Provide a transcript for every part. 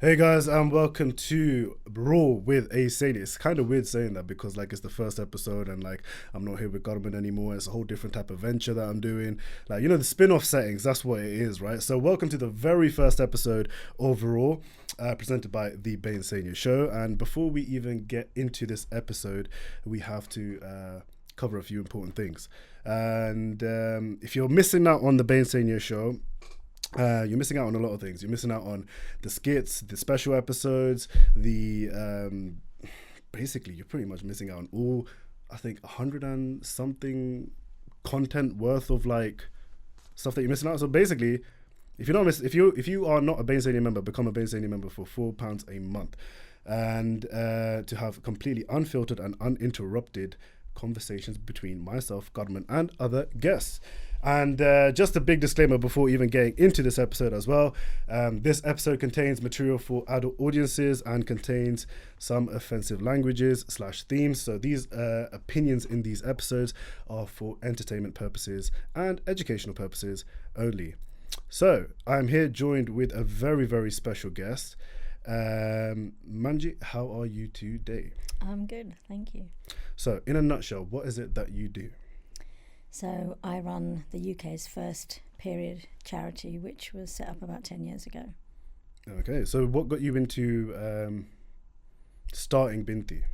Hey guys, and welcome to Raw with AYSAINYE. It's kind of weird saying that because like it's the first episode and like I'm not here with Godman anymore. It's a whole different type of venture that I'm doing. Like, you know, the spin-off settings, that's what it is, right? So welcome to the very first episode of Raw, presented by the AYSAINYE show. And before we even get into this episode, we have to cover a few important things. And if you're missing out on the AYSAINYE show, you're missing out on a lot of things. You're missing out on the skits, the special episodes, the basically you're pretty much missing out on all, I think, 100 and something content worth of like stuff that you're missing out. So basically, if you are not a AYSAINYE member, become a AYSAINYE member for £4 a month, and to have completely unfiltered and uninterrupted conversations between myself, Godman, and other guests. And just a big disclaimer before even getting into this episode as well. This episode contains material for adult audiences and contains some offensive languages / themes. So these opinions in these episodes are for entertainment purposes and educational purposes only. So I'm here joined with a very, very special guest. Manjit, how are you today? I'm good, thank you. So in a nutshell, what is it that you do? So I run the UK's first period charity, which was set up about 10 years ago. Okay, so what got you into starting Binti?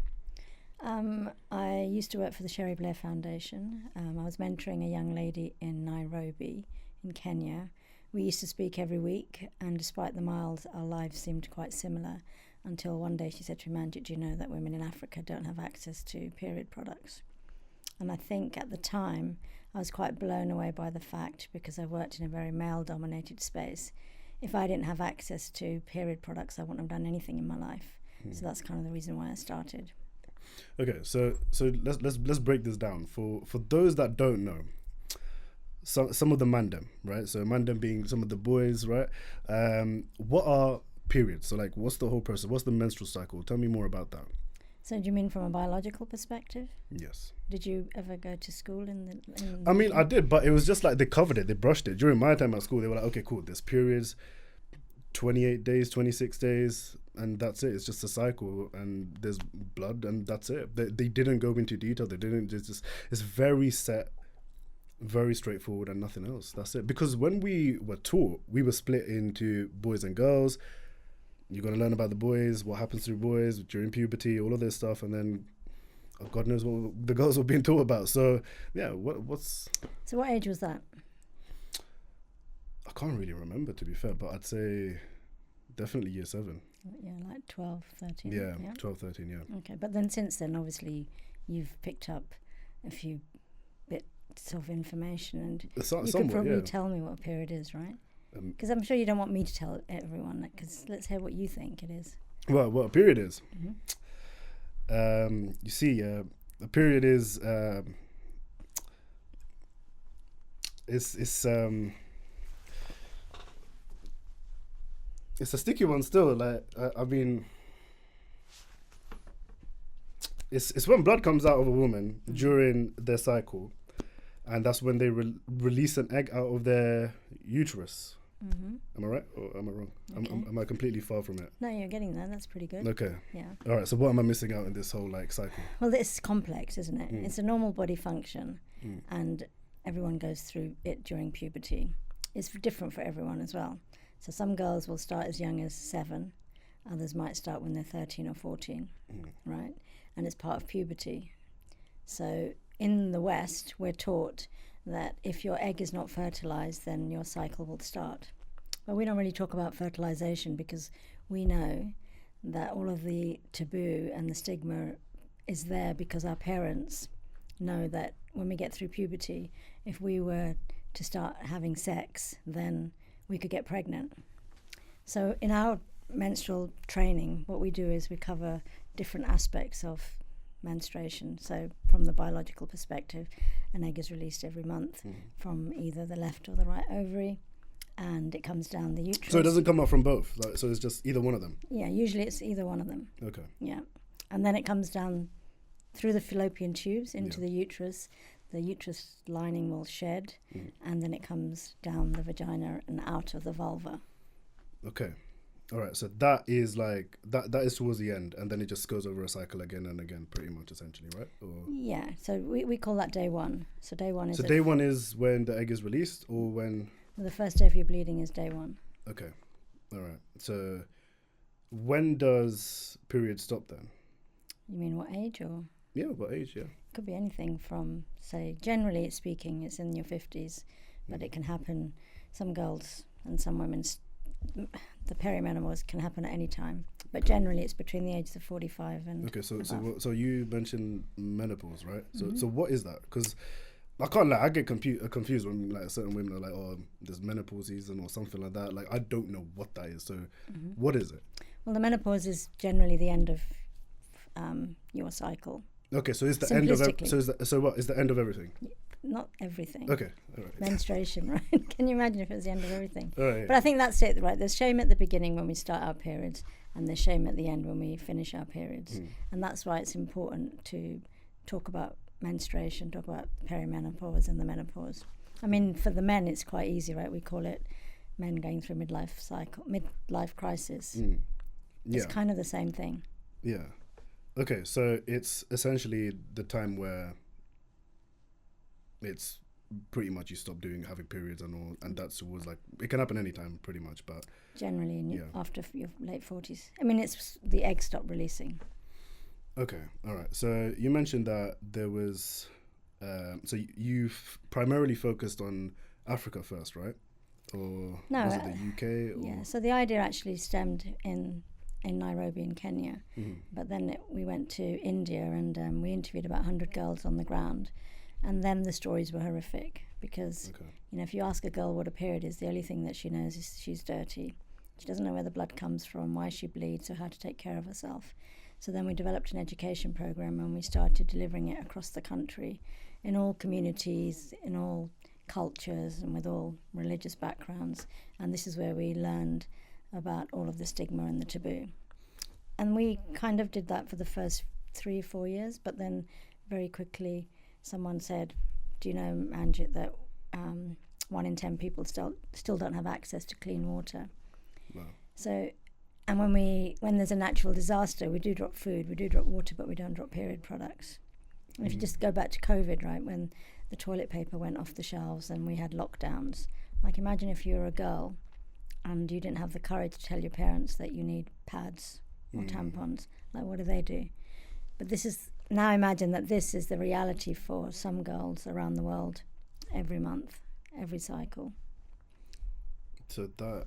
I used to work for the Sherry Blair Foundation. I was mentoring a young lady in Nairobi in Kenya. We used to speak every week, and despite the miles, our lives seemed quite similar until one day she said to me, "Manjit, do you know that women in Africa don't have access to period products?" And I think at the time I was quite blown away by the fact, because I worked in a very male-dominated space. If I didn't have access to period products, I wouldn't have done anything in my life. So that's kind of the reason why I started. Okay, so let's break this down for those that don't know. Some of the mandem, right? So mandem being some of the boys, right? What are periods? So like, what's the whole process? What's the menstrual cycle? Tell me more about that. So do you mean from a biological perspective? Yes. Did you ever go to school I mean, I did, but it was just like they covered it, they brushed it. During my time at school, they were like, okay, cool, there's periods, 28 days, 26 days, and that's it. It's just a cycle, and there's blood, and that's it. They didn't go into detail. They didn't just it's very set, very straightforward, and nothing else. That's it. Because when we were taught, we were split into boys and girls. You're going to learn about the boys, what happens to boys during puberty, all of this stuff, and then God knows what the girls were being taught about. So, yeah, what's... So what age was that? I can't really remember, to be fair, but I'd say definitely year 7. Yeah, like 12, 13. Yeah, 12, 13, yeah. Okay, but then since then, obviously, you've picked up a few bits of information, and you could probably tell me what a period is, right? Because I'm sure you don't want me to tell everyone, because let's hear what you think it is. Well, what a period is. Mm-hmm. You see, a period is it's a sticky one still. Like I mean, it's when blood comes out of a woman during their cycle, and that's when they release an egg out of their uterus. Mm-hmm. Am I right or am I wrong? Okay. Am I completely far from it? No, you're getting there. That's pretty good. Okay. Yeah. All right. So what am I missing out in this whole like cycle? Well, it's complex, isn't it? It's a normal body function, and everyone goes through it during puberty. It's different for everyone as well. So some girls will start as young as 7, others might start when they're 13 or 14, right? And it's part of puberty. So in the West, we're taught that if your egg is not fertilized, then your cycle will start. But we don't really talk about fertilization, because we know that all of the taboo and the stigma is there because our parents know that when we get through puberty, if we were to start having sex, then we could get pregnant. So in our menstrual training, what we do is we cover different aspects of menstruation. So from the biological perspective, an egg is released every month from either the left or the right ovary, and it comes down the uterus. So it doesn't come out from both, like, so it's just either one of them? Yeah, usually it's either one of them. Okay. Yeah. And then it comes down through the fallopian tubes into the uterus. The uterus lining will shed, and then it comes down the vagina and out of the vulva. Okay. All right, so that is like that is towards the end, and then it just goes over a cycle again and again, pretty much, essentially, right? Or Yeah, so we call that day one. So day one is so day one is when the egg is released, or when? the first day of your bleeding is day one. Okay, all right. So when does period stop then? You mean what age or? Yeah, what age? Yeah. Could be anything from, say, generally speaking, it's in your 50s, but it can happen. Some girls and some women, the perimenopause can happen at any time, but generally it's between the ages of 45 and Okay, so above. so you mentioned menopause, right? So Mhm. so what is that? Because I can't lie, I get confused when like certain women are like, oh, there's menopause season or something like that. Like I don't know what that is. So what is it? Well, the menopause is generally the end of your cycle. Okay, so it's the end of Simplistically. so what is the end of everything? Not everything. Okay, all right, Menstruation, right? Can you imagine if it was the end of everything? all right. But I think that's it, right? There's shame at the beginning when we start our periods, and there's shame at the end when we finish our periods. And that's why it's important to talk about menstruation, talk about perimenopause and the menopause. I mean, for the men, it's quite easy, right? We call it men going through midlife crisis. It's Yeah, kind of the same thing. yeah. Okay, so it's essentially the time where it's pretty much you stop having periods and all, and that's towards like it can happen anytime, pretty much. But Generally, yeah. after your late 40s. I mean, it's the eggs stop releasing. Okay, all right. So you mentioned that there was, so you've primarily focused on Africa first, right? Or No, was it the UK? Or? Yeah, so the idea actually stemmed in Nairobi in Kenya, but then we went to India and we interviewed about 100 girls on the ground, and then the stories were horrific because Okay. if you ask a girl what a period is, the only thing that she knows is she's dirty. She doesn't know where the blood comes from, why she bleeds, or how to take care of herself. So then we developed an education program and we started delivering it across the country in all communities, in all cultures, and with all religious backgrounds. And this is where we learned about all of the stigma and the taboo. And we kind of did that for the first 3 or 4 years, but then very quickly someone said, do you know, Manjit, that 1 in 10 people still don't have access to clean water. Wow. So, and when there's a natural disaster, we do drop food, we do drop water, but we don't drop period products. And if you just go back to COVID, right, when the toilet paper went off the shelves and we had lockdowns, like imagine if you were a girl and you didn't have the courage to tell your parents that you need pads or tampons. Like, what do? But now imagine that this is the reality for some girls around the world every month, every cycle. So that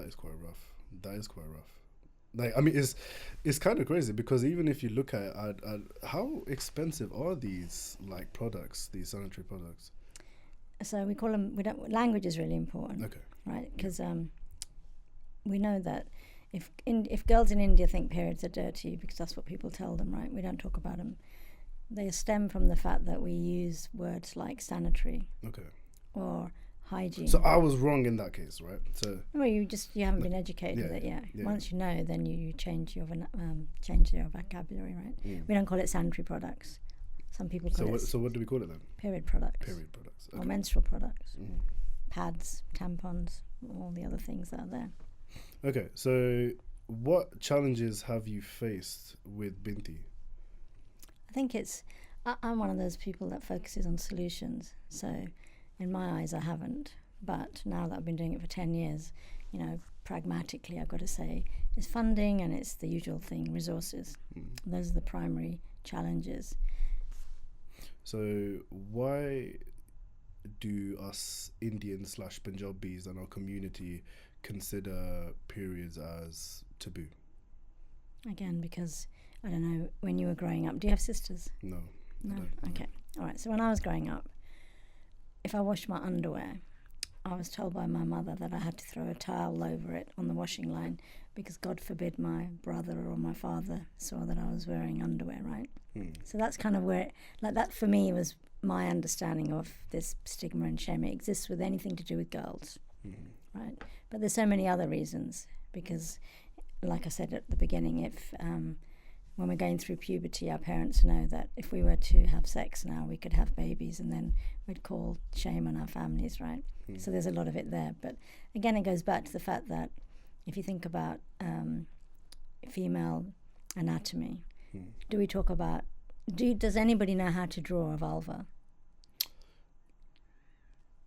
is quite rough. That is quite rough. Like, I mean, it's kind of crazy because even if you look at how expensive are these like products, these sanitary products? So we call them. Language is really important, Okay. right? Because we know that if girls in India think periods are dirty because that's what people tell them, right? We don't talk about them. They stem from the fact that we use words like sanitary Okay. or hygiene. So I was wrong in that case, right? So well, you haven't been educated with it yet. Once you know, then you change your vocabulary, right? We don't call it sanitary products. Some people call it. So what do we call it then? Period products. Period products. Or menstrual products. Pads, tampons, all the other things that are there. Okay, so what challenges have you faced with Binti? I think I'm one of those people that focuses on solutions. So in my eyes, I haven't. But now that I've been doing it for 10 years, pragmatically, I've got to say, it's funding and it's the usual thing, resources. Those are the primary challenges. So why do us Indians / Punjabis and our community consider periods as taboo? Again, because, I don't know, when you were growing up, do you have sisters? No. No? I don't. Okay. All right. So when I was growing up, if I washed my underwear, I was told by my mother that I had to throw a towel over it on the washing line because God forbid my brother or my father saw that I was wearing underwear, right? So that's kind of where, that for me was my understanding of this stigma and shame. It exists with anything to do with girls, right? But there's so many other reasons because, like I said at the beginning, if when we're going through puberty, our parents know that if we were to have sex now, we could have babies and then we'd call shame on our families, right? So there's a lot of it there. But again, it goes back to the fact that, if you think about female anatomy, Hmm. do we talk about, does anybody know how to draw a vulva?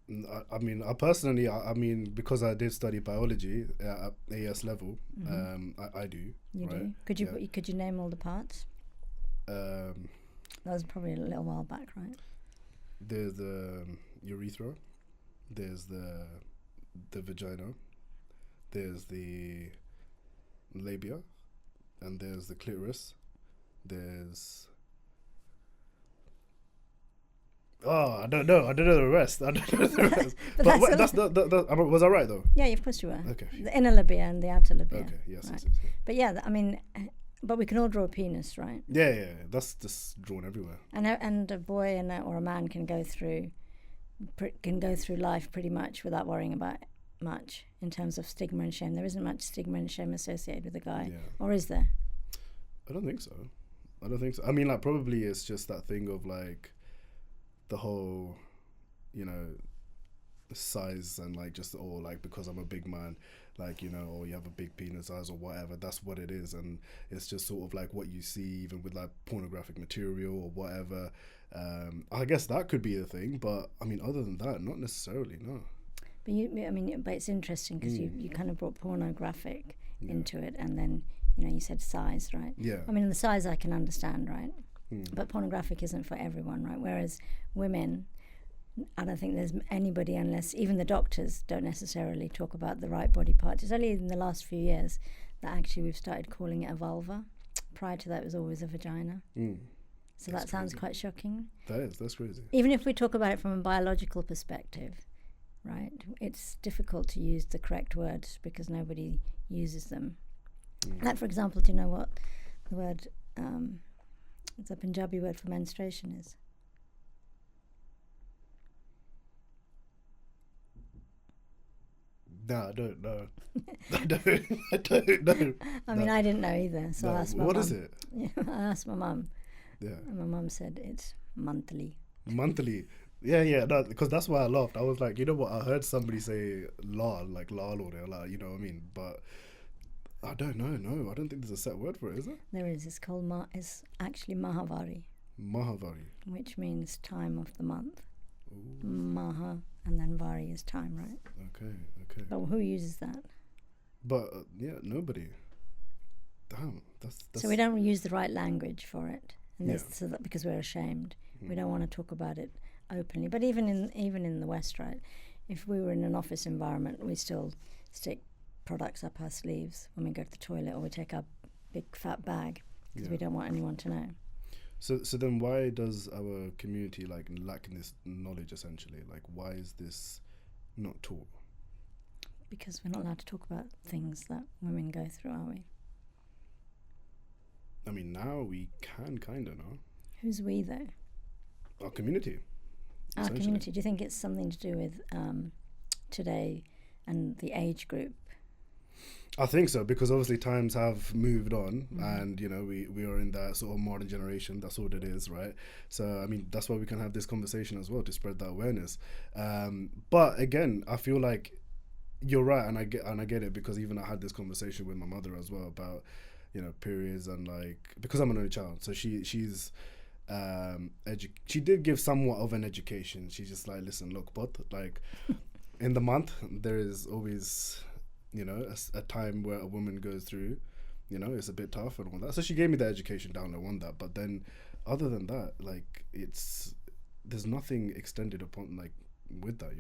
I mean, I personally, I mean, because I did study biology at AS level, I do. You right? do? Could you name all the parts? Um, That was probably a little while back, right? there's the urethra, there's the vagina, there's the labia, and there's the clitoris. There's I don't know the rest. I don't know the rest. but wait, that's was I right though? Yeah, of course you were. Okay. The inner labia and the outer labia. Okay. Yes. Right. Yes. But yeah, I mean, but we can all draw a penis, right? Yeah. That's just drawn everywhere. And a boy or a man can go through life pretty much without worrying about much in terms of stigma and shame. There isn't much stigma and shame associated with a guy, or is there? I don't think so. I mean, like, probably it's just that thing of like the whole, size and like just like because I'm a big man, like, or you have a big penis size or whatever. That's what it is, and it's just sort of like what you see even with like pornographic material or whatever. I guess that could be the thing, but I mean, other than that, not necessarily. No. But it's interesting because you kind of brought pornographic into it, and then you said size, right? Yeah. I mean, the size I can understand, right? But pornographic isn't for everyone, right? Whereas women, I don't think there's anybody, unless even the doctors don't necessarily talk about the right body part. It's only in the last few years that actually we've started calling it a vulva. Prior to that, it was always a vagina. So that sounds quite shocking. That's crazy. Even if we talk about it from a biological perspective, right? It's difficult to use the correct words because nobody uses them. Like, for example, do you know what the word, the Punjabi word for menstruation is? No, I don't know. I don't know. I mean, I didn't know either, so I asked my mum. What is it? Yeah, I asked my mum. Yeah. And my mum said it's monthly. Monthly. Yeah, no, because that's why I laughed. I was like, you know what? I heard somebody say lal, like lal, or like, you know what I mean? But I don't know. No, I don't think there's a set word for it, is there? There is. It's called it's actually Mahavari. Mahavari. Which means time of the month. Ooh. Maha and then Vari is time, right? Okay. But who uses that? But yeah, nobody. Damn, that's. So we don't use the right language for it, and so that because we're ashamed, we don't want to talk about it openly. But even in the West, right? If we were in an office environment, we still stick products up our sleeves when we go to the toilet, or we take our big fat bag because we don't want anyone to know. So then why does our community like lack this knowledge essentially? Like, why is this not taught? Because we're not allowed to talk about things that women go through, are we? I mean, now we can kind of know. Who's we, though? Our community. Our community. Do you think it's something to do with today and the age group? I think so, because obviously times have moved on, and we are in that sort of modern generation. That's what it is, right? So I mean, that's why we can have this conversation as well, to spread that awareness. But again, I feel like you're right, and I get it, because even I had this conversation with my mother as well about periods, and like, because I'm an only child, so she's she did give somewhat of an education. She's just like, listen, look, but like in the month there is always a time where a woman goes through, it's a bit tough and all that. So she gave me the education down low on that. But then other than that, like, there's nothing extended upon, like, with that,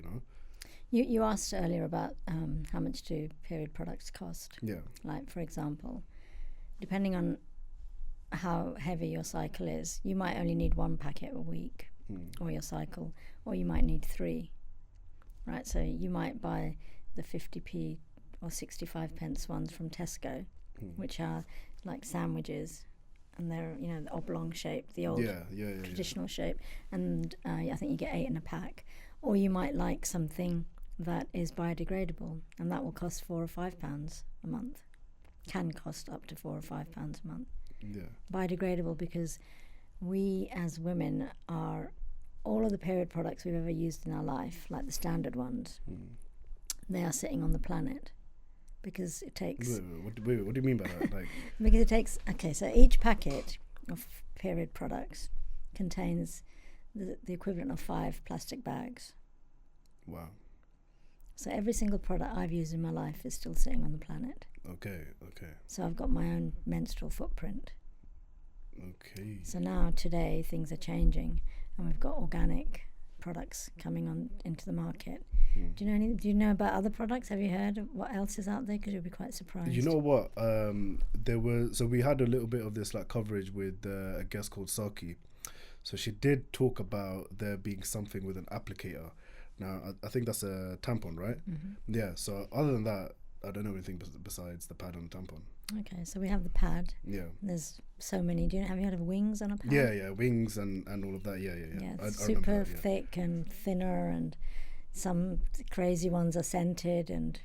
You asked earlier about how much do period products cost. Yeah. Like, for example, depending on how heavy your cycle is, you might only need one packet a week, or your cycle, or you might need 3, right? So you might buy the 50p or 65 pence ones from Tesco, which are like sandwiches, and they're the oblong shape, the old traditional shape, and I think you get 8 in a pack. Or you might like something that is biodegradable, and that will cost £4 or £5 a month. Can cost up to £4 or £5 a month. Yeah. Biodegradable, because we as women are, all of the period products we've ever used in our life, like the standard ones, they are sitting on the planet. because it takes. What do you mean by that? Like, Because it takes. Okay, so each packet of period products contains the equivalent of 5 plastic bags. wow. So every single product I've used in my life is still sitting on the planet. Okay. So I've got my own menstrual footprint. Okay. So now today things are changing, and we've got organic products coming on into the market. Do you know about other products? Have you heard of what else is out there? Because you'll be quite surprised. You know what? We had a little bit of this like coverage with a guest called Saki. So she did talk about there being something with an applicator. Now I think that's a tampon, right? Mm-hmm. Yeah. So other than that, I don't know anything besides the pad and the tampon. Okay, so we have the pad. Yeah. There's so many. Have you heard of wings on a pad? Yeah, wings and all of that. Yeah. Yeah, I super remember that, yeah. thick and thinner, and some crazy ones are scented, and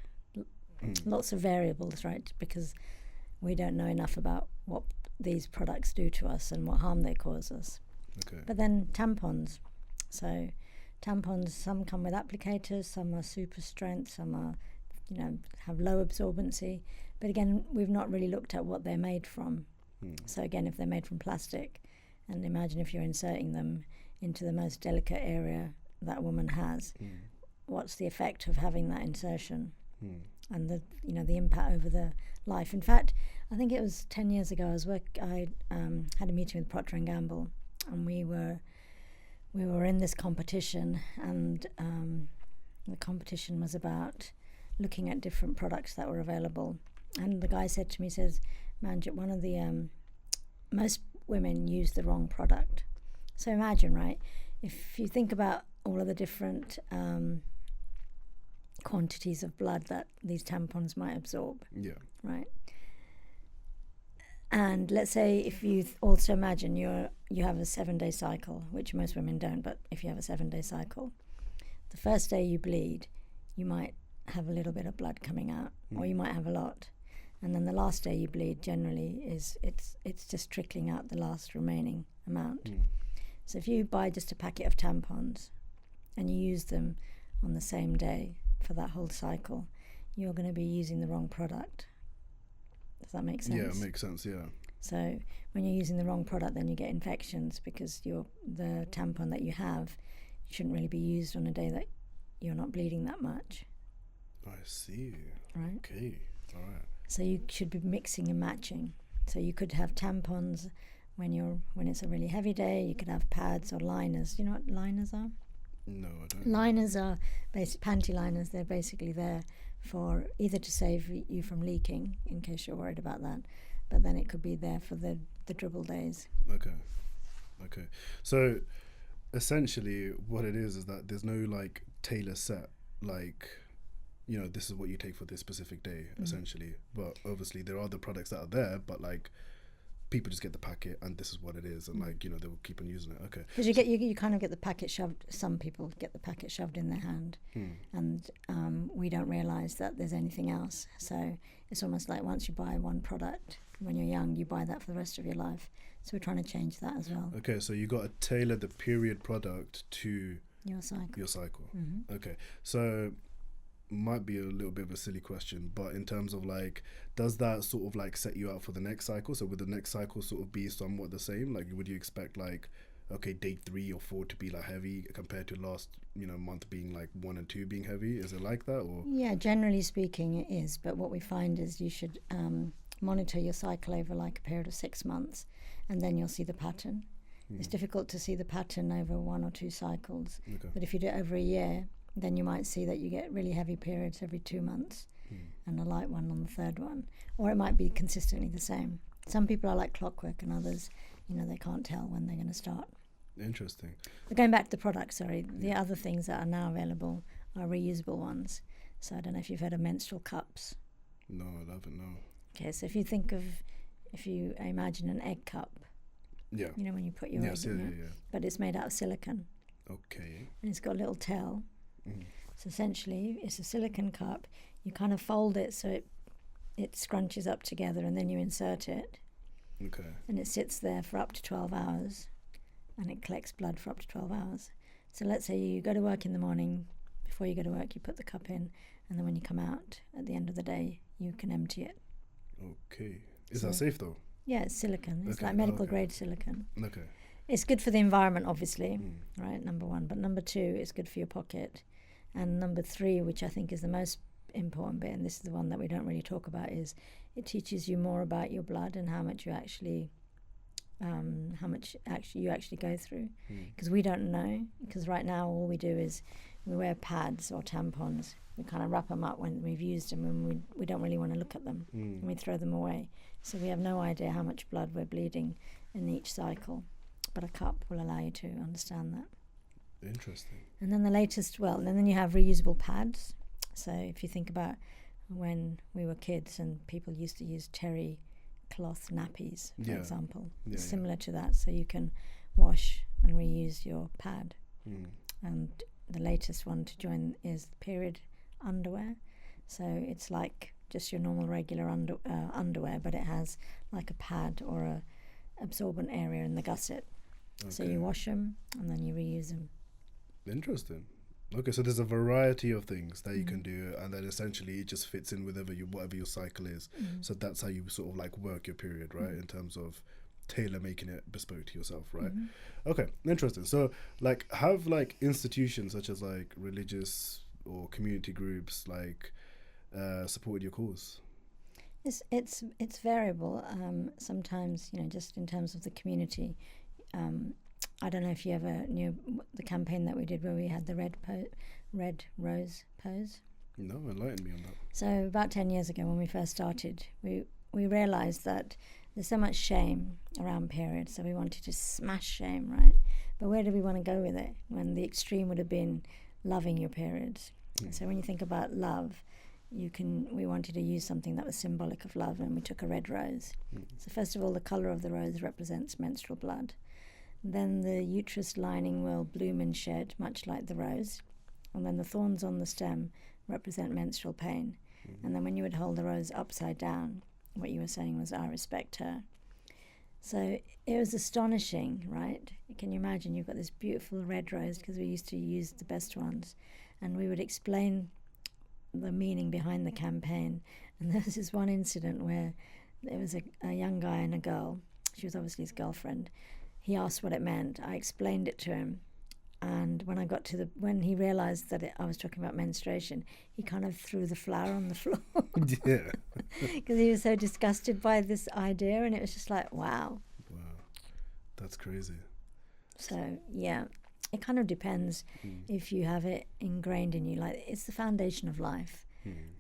lots of variables, right? Because we don't know enough about what these products do to us and what harm they cause us. Okay. But then tampons. So tampons, some come with applicators, some are super strength, some are, have low absorbency. But again, we've not really looked at what they're made from. So again, if they're made from plastic, and imagine if you're inserting them into the most delicate area that a woman has, what's the effect of having that insertion? And the impact over the life. In fact, I think it was 10 years ago. I had a meeting with Procter & Gamble, and we were in this competition, and the competition was about looking at different products that were available. And the guy said to me, Manjit, one of the most women use the wrong product. So imagine, right, if you think about all of the different quantities of blood that these tampons might absorb. Yeah. Right. And let's say if you also imagine you have a 7-day cycle, which most women don't, but if you have a 7-day cycle, the first day you bleed, you might have a little bit of blood coming out, or you might have a lot. And then the last day you bleed generally it's just trickling out the last remaining amount. So if you buy just a packet of tampons and you use them on the same day for that whole cycle, you're going to be using the wrong product. Does that make sense? Yeah, it makes sense, yeah. So when you're using the wrong product, then you get infections because the tampon that you have shouldn't really be used on a day that you're not bleeding that much. I see. Right. Okay. All right. So you should be mixing and matching. So you could have tampons when it's a really heavy day. You could have pads or liners. Do you know what liners are? No, I don't. Liners are panty liners. They're basically there for either to save you from leaking, in case you're worried about that, but then it could be there for the dribble days. Okay. So essentially what it is that there's no like tailor set, like, this is what you take for this specific day, essentially. But obviously there are other products that are there, but like people just get the packet and this is what it is, and like, they will keep on using it. Okay. Because you kind of get the packet shoved. Some people get the packet shoved in their hand, and we don't realise that there's anything else. So it's almost like once you buy one product when you're young, you buy that for the rest of your life. So we're trying to change that as well. Okay, so you got to tailor the period product to your cycle. Okay, so might be a little bit of a silly question, but in terms of like, does that sort of like set you up for the next cycle? So would the next cycle sort of be somewhat the same? Like, would you expect like, okay, day 3 or 4 to be like heavy compared to last month being like 1 and 2 being heavy? Is it like that, or? Yeah, generally speaking it is, but what we find is you should monitor your cycle over like a period of 6 months, and then you'll see the pattern. It's difficult to see the pattern over 1 or 2 cycles, but if you do it over a year, then you might see that you get really heavy periods every 2 months and a light one on the 3rd one. Or it might be consistently the same. Some people are like clockwork, and others, they can't tell when they're going to start. Interesting. But going back to the product, the other things that are now available are reusable ones. So I don't know if you've heard of menstrual cups. No, I haven't, no. Okay, so if you imagine an egg cup. Yeah. When you put your egg in it. Yeah. But it's made out of silicone. Okay. And it's got a little tail. So essentially, it's a silicone cup. You kind of fold it so it scrunches up together, and then you insert it. Okay. And it sits there for up to 12 hours, and it collects blood for up to 12 hours. So let's say you go to work in the morning. Before you go to work, you put the cup in, and then when you come out at the end of the day, you can empty it. Okay. Is that safe though? Yeah, it's silicone. It's Okay, like medical okay. grade silicone. Okay. It's good for the environment, obviously, right? Number one. But number two, it's good for your pocket. And number three, which I think is the most important bit, and this is the one that we don't really talk about, is it teaches you more about your blood and how much you actually go through. Because we don't know. Because right now all we do is we wear pads or tampons. We kind of wrap them up when we've used them, and we don't really want to look at them, and we throw them away. So we have no idea how much blood we're bleeding in each cycle. But a cup will allow you to understand that. Interesting. And then and then you have reusable pads. So if you think about when we were kids and people used to use terry cloth nappies, for example, it's similar to that. So you can wash and reuse your pad. And the latest one to join is period underwear. So it's like just your normal regular underwear, but it has like a pad or a absorbent area in the gusset. Okay. So you wash them and then you reuse them. Interesting. Okay, so there's a variety of things that you can do, and then essentially it just fits in with whatever your cycle is. So that's how you sort of like work your period, right? In terms of tailor making it bespoke to yourself, right? Okay, interesting. So like have like institutions such as like religious or community groups like supported your cause? It's variable. Sometimes, just in terms of the community. I don't know if you ever knew the campaign that we did where we had the red rose pose. No, enlighten me on that. So about 10 years ago when we first started, we realised that there's so much shame around periods, so we wanted to smash shame, right? But where do we want to go with it when the extreme would have been loving your periods? So when you think about love, we wanted to use something that was symbolic of love, and we took a red rose. So first of all, the colour of the rose represents menstrual blood. Then the uterus lining will bloom and shed, much like the rose. And then the thorns on the stem represent menstrual pain. And then when you would hold the rose upside down, what you were saying was, I respect her. So it was astonishing, right? Can you imagine? You've got this beautiful red rose, because we used to use the best ones. And we would explain the meaning behind the campaign. And there was this one incident where there was a young guy and a girl. She was obviously his girlfriend. He asked what it meant. I explained it to him. And when I got to when he realised that I was talking about menstruation, he kind of threw the flower on the floor. Yeah. Because he was so disgusted by this idea, and it was just like, wow. Wow. That's crazy. So, yeah, it kind of depends if you have it ingrained in you. Like, it's the foundation of life.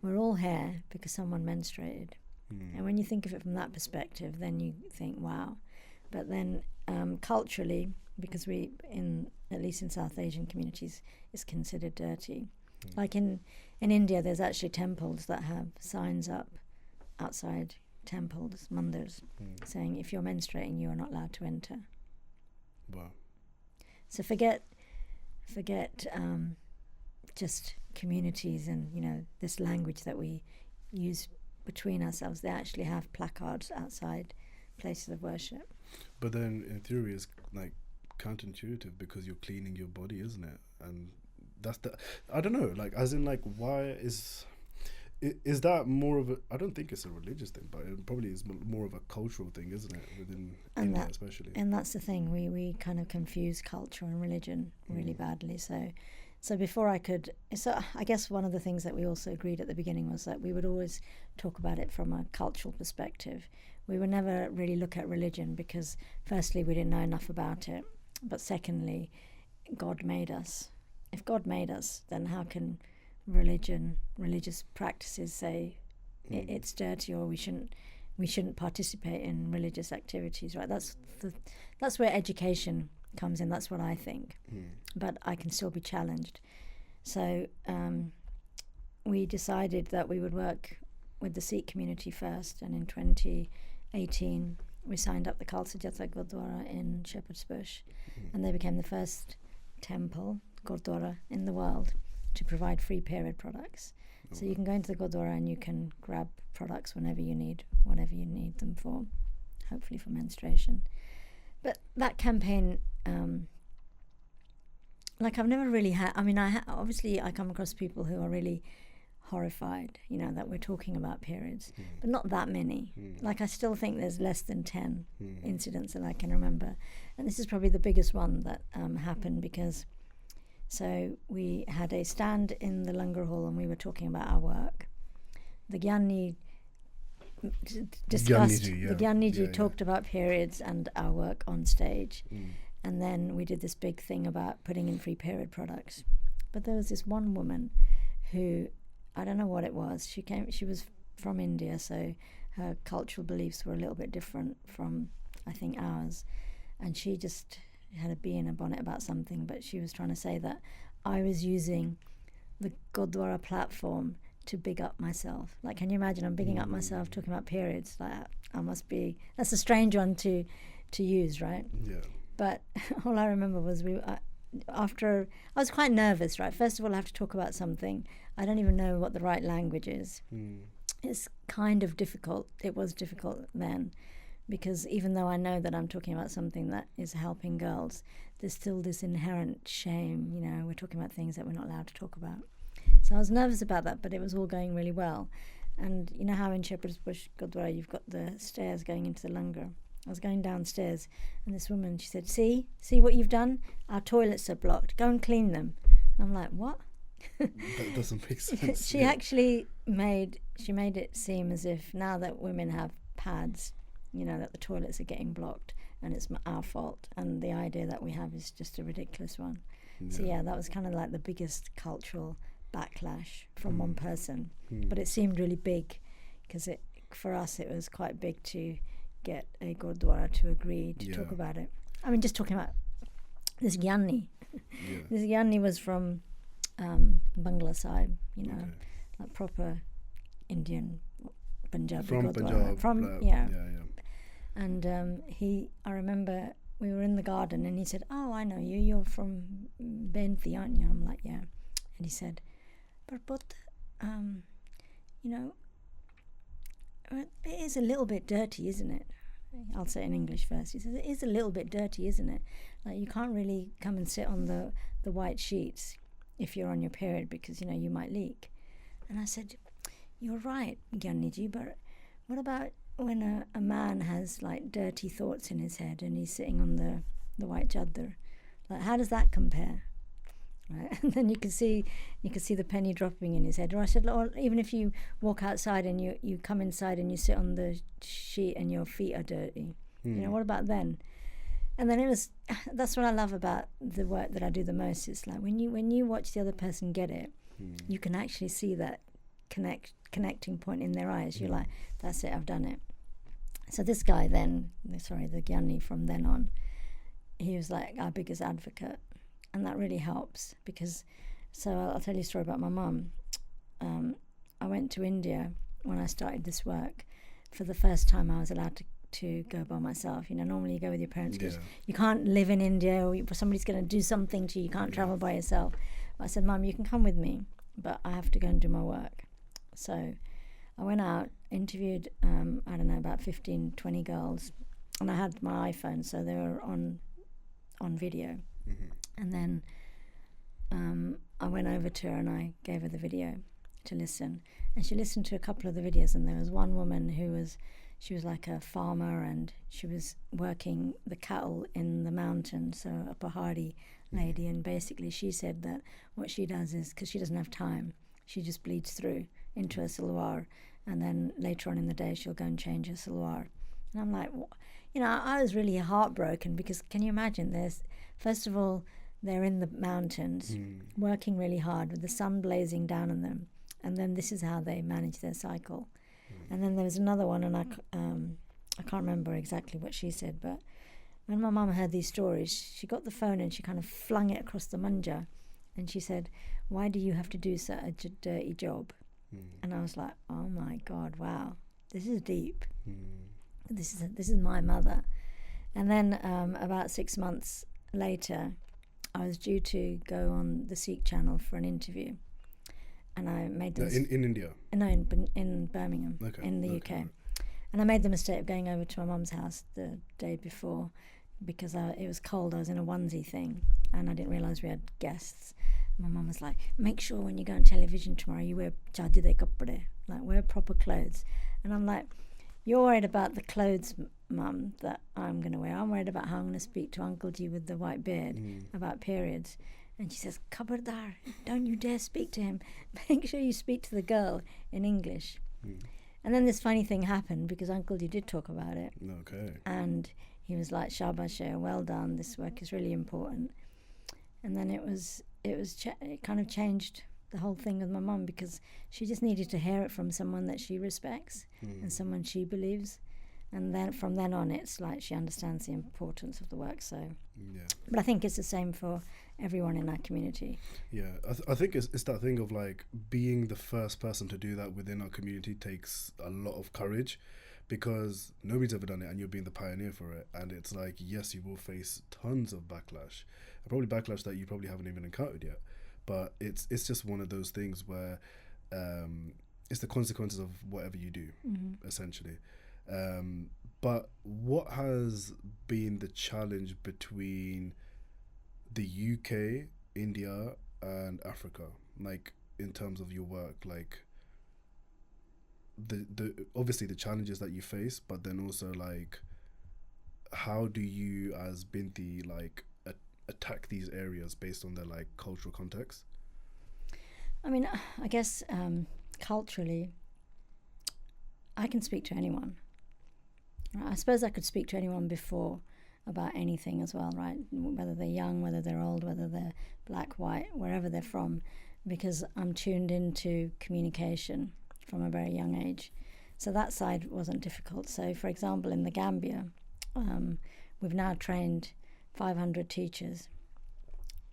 We're all here because someone menstruated. And when you think of it from that perspective, then you think, wow. But then culturally, because at least in South Asian communities, it's considered dirty. Like in India, there's actually temples that have signs up outside temples, mandirs, saying if you're menstruating, you are not allowed to enter. Wow. So forget just communities and this language that we use between ourselves. They actually have placards outside places of worship. But then in theory it's like counterintuitive, because you're cleaning your body, isn't it? And that's I don't know, like as in like why is that more of a, I don't think it's a religious thing, but it probably is more of a cultural thing, isn't it, within India especially? And that's the thing, we kind of confuse culture and religion really badly. So before I guess one of the things that we also agreed at the beginning was that we would always talk about it from a cultural perspective. We would never really look at religion, because firstly we didn't know enough about it, but secondly God made us. If God made us, then how can religious practices say it's dirty, or we shouldn't participate in religious activities, right? That's where education comes in. That's what I think. But I can still be challenged. So we decided that we would work with the Sikh community first, and in 2018 we signed up the Khalsa Jatha Gurdwara in Shepherd's Bush, and they became the first temple, Gurdwara, in the world to provide free period products. So you can go into the Gurdwara and you can grab products whenever you need them for, hopefully for menstruation. But that campaign, like I've never really had, obviously I come across people who are really horrified, that we're talking about periods, but not that many. Like, I still think there's less than 10 incidents that I can remember. And this is probably the biggest one that happened because, so we had a stand in the Langar Hall and we were talking about our work. The Gyanni discussed, the Gyaniji talked about periods and our work on stage. And then we did this big thing about putting in free period products. But there was this one woman who, I don't know what it was. She was from India, so her cultural beliefs were a little bit different from, I think, ours. And she just had a bee in a bonnet about something, but she was trying to say that I was using the Gurdwara platform to big up myself. Like, can you imagine? I'm bigging up myself talking about periods. Like, I must be. That's a strange one to use, right? Yeah. But all I remember was after I was quite nervous, right? First of all, I have to talk about something. I don't even know what the right language is. It's kind of difficult. It was difficult then, because even though I know that I'm talking about something that is helping girls, there's still this inherent shame. We're talking about things that we're not allowed to talk about. So I was nervous about that, but it was all going really well. And you know how in Shepherd's Bush Gurdwara you've got the stairs going into the langar. I was going downstairs and this woman, she said, see what you've done? Our toilets are blocked. Go and clean them. And I'm like, what? That doesn't make sense. She actually made it seem as if now that women have pads, that the toilets are getting blocked and it's our fault. And the idea that we have is just a ridiculous one. So that was kind of like the biggest cultural backlash from one person. But it seemed really big because for us it was quite big to get a Gurdwara to agree to talk about it. I mean, just talking about this Gyanni. This Gyanni was from Bangla Sahib, like proper Indian Punjabi Gurdwara. And I remember we were in the garden and he said, oh, I know you, you're from Binti, aren't you? I'm like, yeah. And he said, but it is a little bit dirty, isn't it? I'll say it in English first. He says, it is a little bit dirty, isn't it? Like, you can't really come and sit on the white sheets if you're on your period because, you might leak. And I said, you're right, Gyaniji, but what about when a man has, like, dirty thoughts in his head and he's sitting on the white chadar? Like, how does that compare? Right? And then you can see the penny dropping in his head. Or I said, or even if you walk outside and you come inside and you sit on the sheet and your feet are dirty, what about then? And then that's what I love about the work that I do the most. It's like when you watch the other person get it, you can actually see that connecting point in their eyes. You're like, that's it, I've done it. So this guy then, the Gyanni from then on, he was like our biggest advocate. And that really helps because, so I'll tell you a story about my mum. I went to India when I started this work. For the first time I was allowed to go by myself. Normally you go with your parents because you can't live in India or somebody's going to do something to you. You can't travel by yourself. But I said, Mum, you can come with me, but I have to go and do my work. So I went out, interviewed, about 15, 20 girls. And I had my iPhone, so they were on video. And then I went over to her and I gave her the video to listen. And she listened to a couple of the videos, and there was one woman she was like a farmer and she was working the cattle in the mountains, so a Pahari lady. And basically she said that what she does is, because she doesn't have time, she just bleeds through into her salwar, and then later on in the day she'll go and change her salwar. And I'm like, I was really heartbroken because can you imagine first of all, they're in the mountains working really hard with the sun blazing down on them, and then this is how they manage their cycle. And then there was another one, and I can't remember exactly what she said, but when my mum heard these stories, she got the phone and she kind of flung it across the manja, and she said, why do you have to do such a dirty job? And I was like, oh my God, wow, this is deep. This is my mother. And then about 6 months later, I was due to go on the Sikh channel for an interview, and I made this in India. No, in Birmingham, in the UK. And I made the mistake of going over to my mum's house the day before because it was cold. I was in a onesie thing, and I didn't realise we had guests. My mum was like, make sure when you go on television tomorrow you wear chajide kapde, like wear proper clothes. And I'm like, you're worried about the clothes, Mum, that I'm going to wear. I'm worried about how I'm going to speak to Uncle G with the white beard about periods. And she says, Kabardar, don't you dare speak to him. Make sure you speak to the girl in English. And then this funny thing happened because Uncle G did talk about it. Okay. And he was like, Shabash, well done, this work is really important. And then it kind of changed the whole thing with my mum, because she just needed to hear it from someone that she respects and someone she believes. And then from then on, it's like she understands the importance of the work. So, but I think it's the same for everyone in our community. Yeah, I think it's that thing of like being the first person to do that within our community takes a lot of courage, because nobody's ever done it and you're being the pioneer for it. And it's like, yes, you will face tons of backlash, probably backlash that you probably haven't even encountered yet. But it's just one of those things where it's the consequences of whatever you do, essentially. But what has been the challenge between the UK, India, and Africa, like in terms of your work, like the obviously the challenges that you face, but then also like how do you as Binti like attack these areas based on their like cultural context? I mean, I guess culturally, I can speak to anyone. I suppose I could speak to anyone before about anything as well, right? Whether they're young, whether they're old, whether they're black, white, wherever they're from, because I'm tuned into communication from a very young age. So that side wasn't difficult. So, for example, in the Gambia, we've now trained 500 teachers.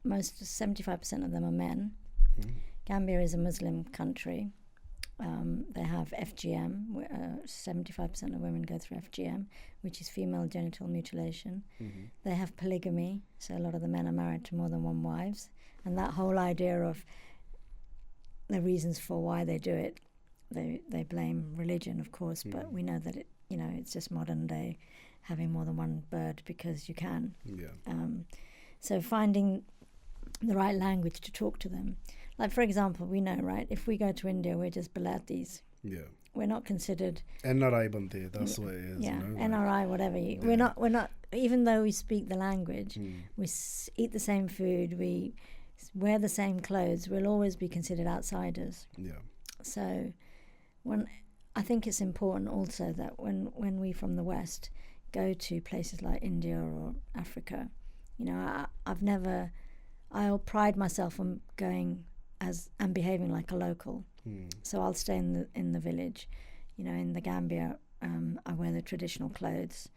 75% of them are men. Gambia is a Muslim country. They have FGM. 75% of women go through FGM, which is female genital mutilation. They have polygamy, so a lot of the men are married to more than one wives. And that whole idea of the reasons for why they do it, they blame religion, of course, but we know that it's just modern day having more than one bird because you can. So finding the right language to talk to them. Like, for example, we know, right, if we go to India, we're just Balatis. We're not considered... NRI Bante, that's what it is. Yeah, you know, NRI, whatever. We're not, even though we speak the language, we eat the same food, we wear the same clothes, we'll always be considered outsiders. So I think it's important also that when we from the West go to places like India or Africa, I'll pride myself on going and behaving like a local. So I'll stay in the village. In the Gambia, I wear the traditional clothes,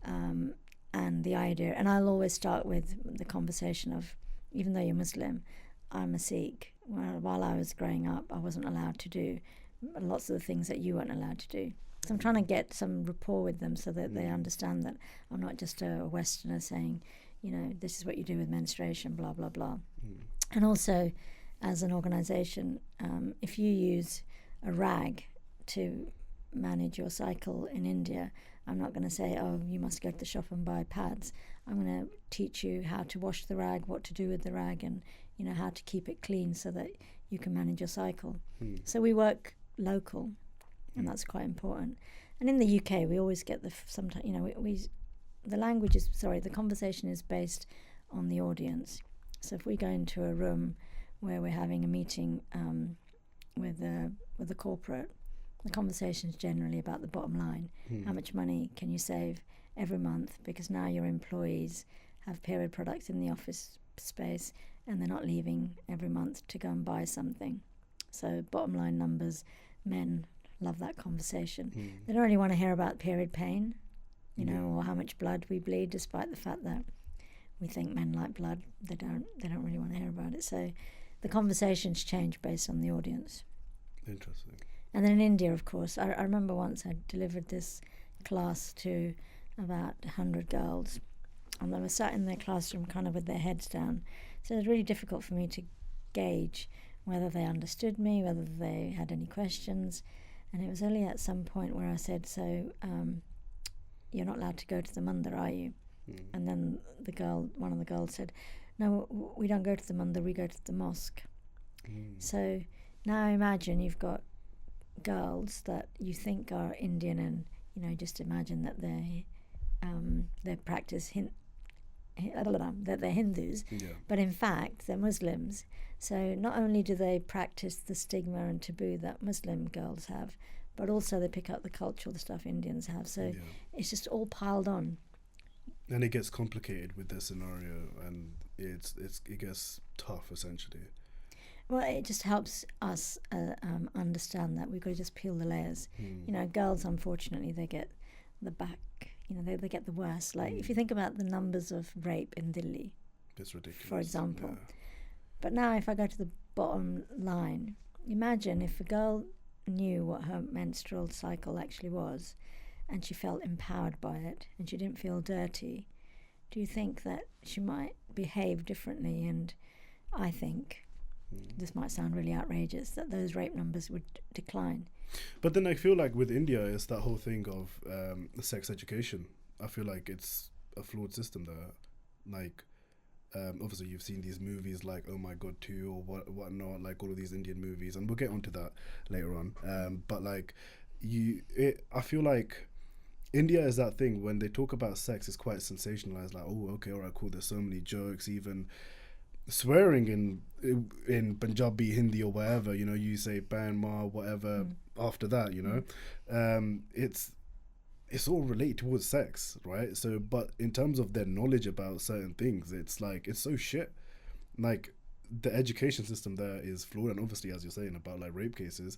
and the idea. And I'll always start with the conversation of, even though you're Muslim, I'm a Sikh. While I was growing up, I wasn't allowed to do lots of the things that you weren't allowed to do. So I'm trying to get some rapport with them so that they understand that I'm not just a Westerner saying, this is what you do with menstruation, blah, blah, blah. And also, as an organisation, if you use a rag to manage your cycle in India, I'm not going to say, oh, you must go to the shop and buy pads. I'm going to teach you how to wash the rag, what to do with the rag, and how to keep it clean so that you can manage your cycle. So we work local, and that's quite important. And in the UK, we always get the conversation is based on the audience. So if we go into a room where we're having a meeting with a corporate, the conversation is generally about the bottom line. How much money can you save every month? Because now your employees have period products in the office space and they're not leaving every month to go and buy something. So bottom line numbers, men love that conversation. They don't really want to hear about period pain, or how much blood we bleed, despite the fact that we think men like blood. They don't really want to hear about it. So the conversations change based on the audience. Interesting. And then in India, of course, I remember once I delivered this class to about 100 girls, and they were sat in their classroom kind of with their heads down. So it was really difficult for me to gauge whether they understood me, whether they had any questions. And it was only at some point where I said, so you're not allowed to go to the mandir, are you? And then one of the girls said, No, we don't go to the mandir, we go to the mosque. So now imagine you've got girls that you think are Indian, and just imagine that they practice that they're Hindus, but in fact they're Muslims. So not only do they practice the stigma and taboo that Muslim girls have, but also they pick up the cultural stuff Indians have. So it's just all piled on. And it gets complicated with this scenario, and it gets tough essentially. Well, it just helps us understand that we've got to just peel the layers. Girls, unfortunately, they get the back. They get the worst. Like if you think about the numbers of rape in Delhi, it's ridiculous, for example. But now, if I go to the bottom line, imagine if a girl knew what her menstrual cycle actually was, and she felt empowered by it, and she didn't feel dirty. Do you think that she might behave differently? And I think this might sound really outrageous, that those rape numbers would decline. But then I feel like with India, it's that whole thing of sex education. I feel like it's a flawed system there. Like, obviously you've seen these movies like Oh My God 2 or whatnot, like all of these Indian movies, and we'll get onto that later on. But like, I feel like India is that thing when they talk about sex, it's quite sensationalized. Like, oh, okay, all right, cool. There's so many jokes, even swearing in Punjabi, Hindi, or whatever. You say ban ma, whatever. After that, it's all related towards sex, right? So, but in terms of their knowledge about certain things, it's like it's so shit. Like the education system there is flawed, and obviously, as you're saying about like rape cases,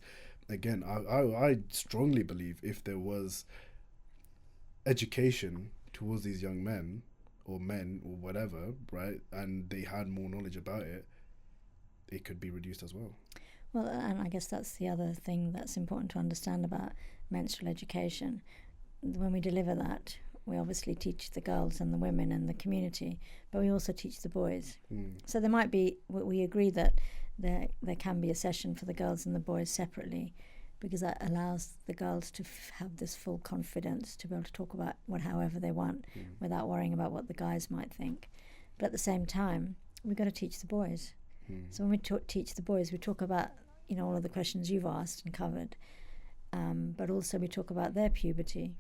again, I strongly believe if there was education towards these young men or whatever, right, and they had more knowledge about it, it could be reduced as well. Well, and I guess that's the other thing that's important to understand about menstrual education. When we deliver that, we obviously teach the girls and the women and the community, but we also teach the boys. So there might be, we agree that there can be a session for the girls and the boys separately, because that allows the girls to have this full confidence to be able to talk about however they want without worrying about what the guys might think. But at the same time, we've got to teach the boys. So when we teach the boys, we talk about all of the questions you've asked and covered, but also we talk about their puberty,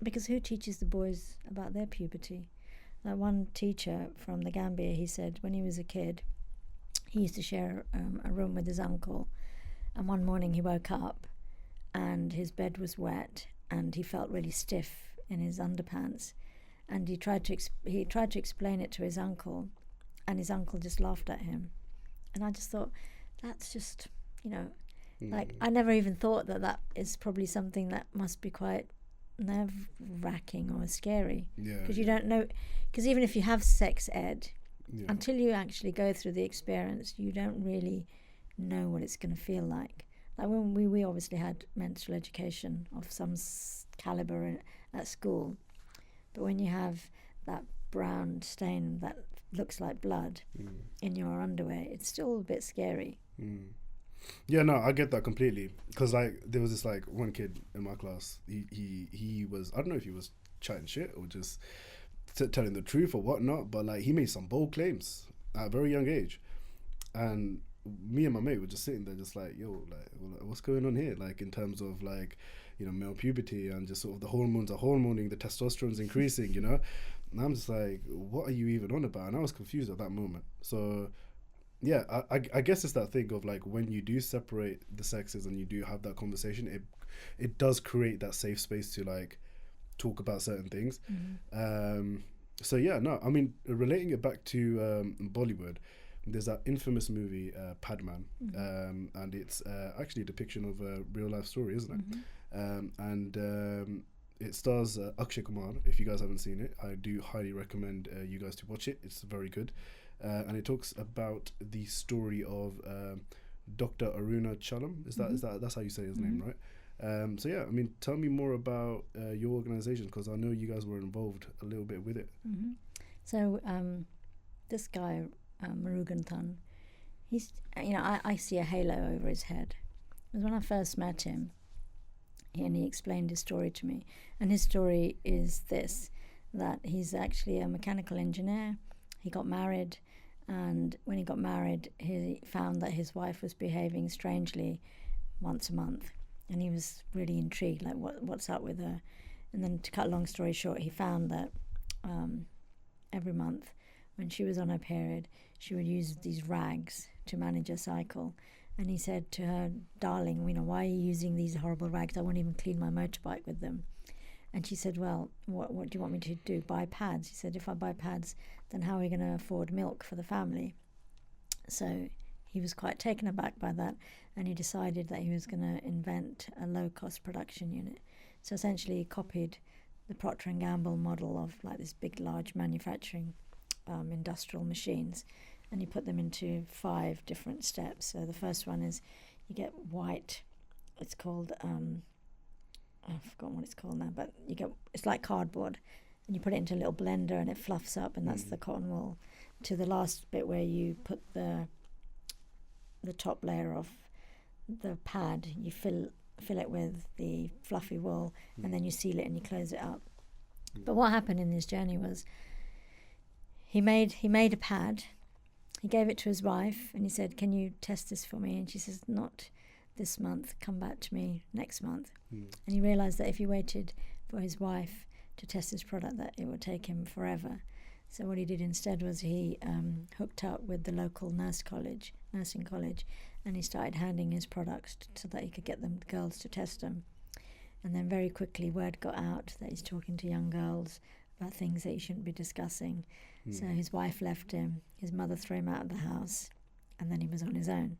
because who teaches the boys about their puberty? Like one teacher from the Gambia, he said when he was a kid, he used to share a room with his uncle, and one morning he woke up and his bed was wet and he felt really stiff in his underpants, and he tried to explain it to his uncle, and his uncle just laughed at him. And I just thought, that's just, like, I never even thought that is probably something that must be quite nerve-wracking or scary. Because you don't know, because even if you have sex ed, until you actually go through the experience, you don't really know what it's going to feel like. Like when we obviously had menstrual education of some caliber at school, but when you have that brown stain that looks like blood in your underwear, it's still a bit scary. Yeah, no, I get that completely. Because like there was this like one kid in my class. He was, I don't know if he was chatting shit or just telling the truth or whatnot, but like he made some bold claims at a very young age, and me and my mate were just sitting there, just like, yo, like, what's going on here? Like in terms of like, male puberty and just sort of the hormones are hormoning, the testosterone's increasing, And I'm just like, what are you even on about? And I was confused at that moment. So yeah, I guess it's that thing of like when you do separate the sexes and you do have that conversation, it does create that safe space to like talk about certain things. So yeah, no, I mean, relating it back to Bollywood, there's that infamous movie Padman, and it's actually a depiction of a real life story, isn't it? And it stars Akshay Kumar. If you guys haven't seen it, I do highly recommend you guys to watch it. It's very good. And it talks about the story of Dr. Aruna Chalam. That's how you say his name, right? So yeah, I mean, tell me more about your organization, because I know you guys were involved a little bit with it. So this guy, Murugan, he's, I see a halo over his head. Because when I first met him, and he explained his story to me, and his story is this, that he's actually a mechanical engineer. He got married, And when he got married, he found that his wife was behaving strangely once a month, and he was really intrigued, like what's up with her. And then, to cut a long story short, he found that every month when she was on her period, she would use these rags to manage her cycle. And he said to her, darling, why are you using these horrible rags? I won't even clean my motorbike with them. And she said, well, what do you want me to do? Buy pads? He said, if I buy pads, then how are we going to afford milk for the family? So he was quite taken aback by that, and he decided that he was going to invent a low-cost production unit. So essentially he copied the Procter & Gamble model of like this big, large manufacturing industrial machines, and you put them into 5 different steps. So the first one is you get white, it's called, I've forgotten what it's called now, but it's like cardboard, and you put it into a little blender and it fluffs up, and that's the cotton wool. To the last bit where you put the top layer of the pad, you fill it with the fluffy wool, and then you seal it and you close it up. But what happened in this journey was he made a pad. He gave it to his wife and he said, can you test this for me? And she says, not this month, come back to me next month. And he realized that if he waited for his wife to test his product, that it would take him forever. So what he did instead was he hooked up with the local nursing college, and he started handing his products so that he could get the girls to test them. And then very quickly word got out that he's talking to young girls about things that he shouldn't be discussing. So his wife left him, his mother threw him out of the house, and then he was on his own.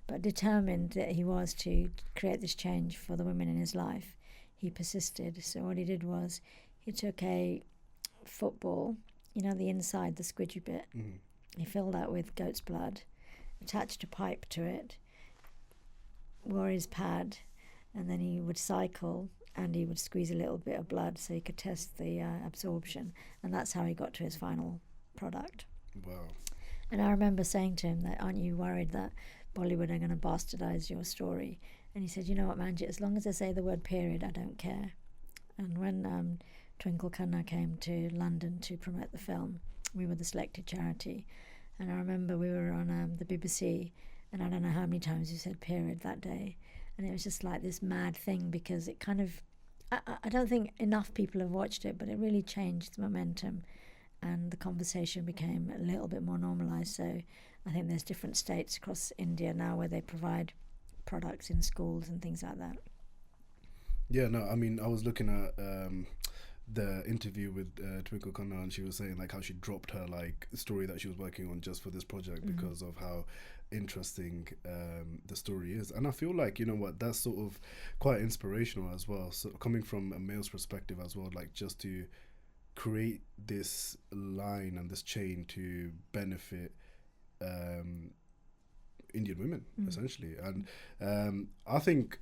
But determined that he was to create this change for the women in his life, he persisted. So what he did was he took a football, the inside, the squidgy bit, he filled that with goat's blood, attached a pipe to it, wore his pad, and then he would cycle and he would squeeze a little bit of blood so he could test the absorption, and that's how he got to his final product. Wow. And I remember saying to him that, aren't you worried that Bollywood are going to bastardize your story? And he said, you know what, Manjit, as long as I say the word period, I don't care. And when Twinkle Khanna came to London to promote the film, we were the selected charity, and I remember we were on the BBC, and I don't know how many times we said period that day, and it was just like this mad thing, because it kind of, I don't think enough people have watched it, but it really changed the momentum, and the conversation became a little bit more normalised. So I think there's different states across India now where they provide products in schools and things like that. Yeah, no, I mean, I was looking at the interview with Twinkle Khanna, and she was saying like how she dropped her like story that she was working on just for this project because of how interesting the story is. And I feel like, that's sort of quite inspirational as well. So coming from a male's perspective as well, like just to create this line and this chain to benefit Indian women essentially. And I think,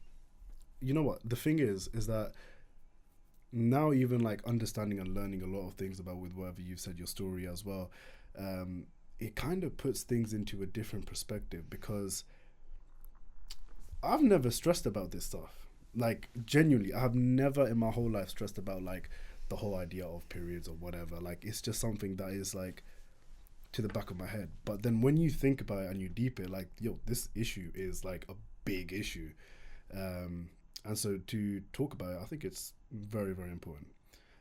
the thing is that now even like understanding and learning a lot of things about with whatever you've said your story as well, it kind of puts things into a different perspective, because I've never stressed about this stuff. Like genuinely, I have never in my whole life stressed about like the whole idea of periods or whatever. Like it's just something that is like to the back of my head. But then when you think about it and you deep it, like, this issue is like a big issue. And so to talk about it, I think it's very, very important.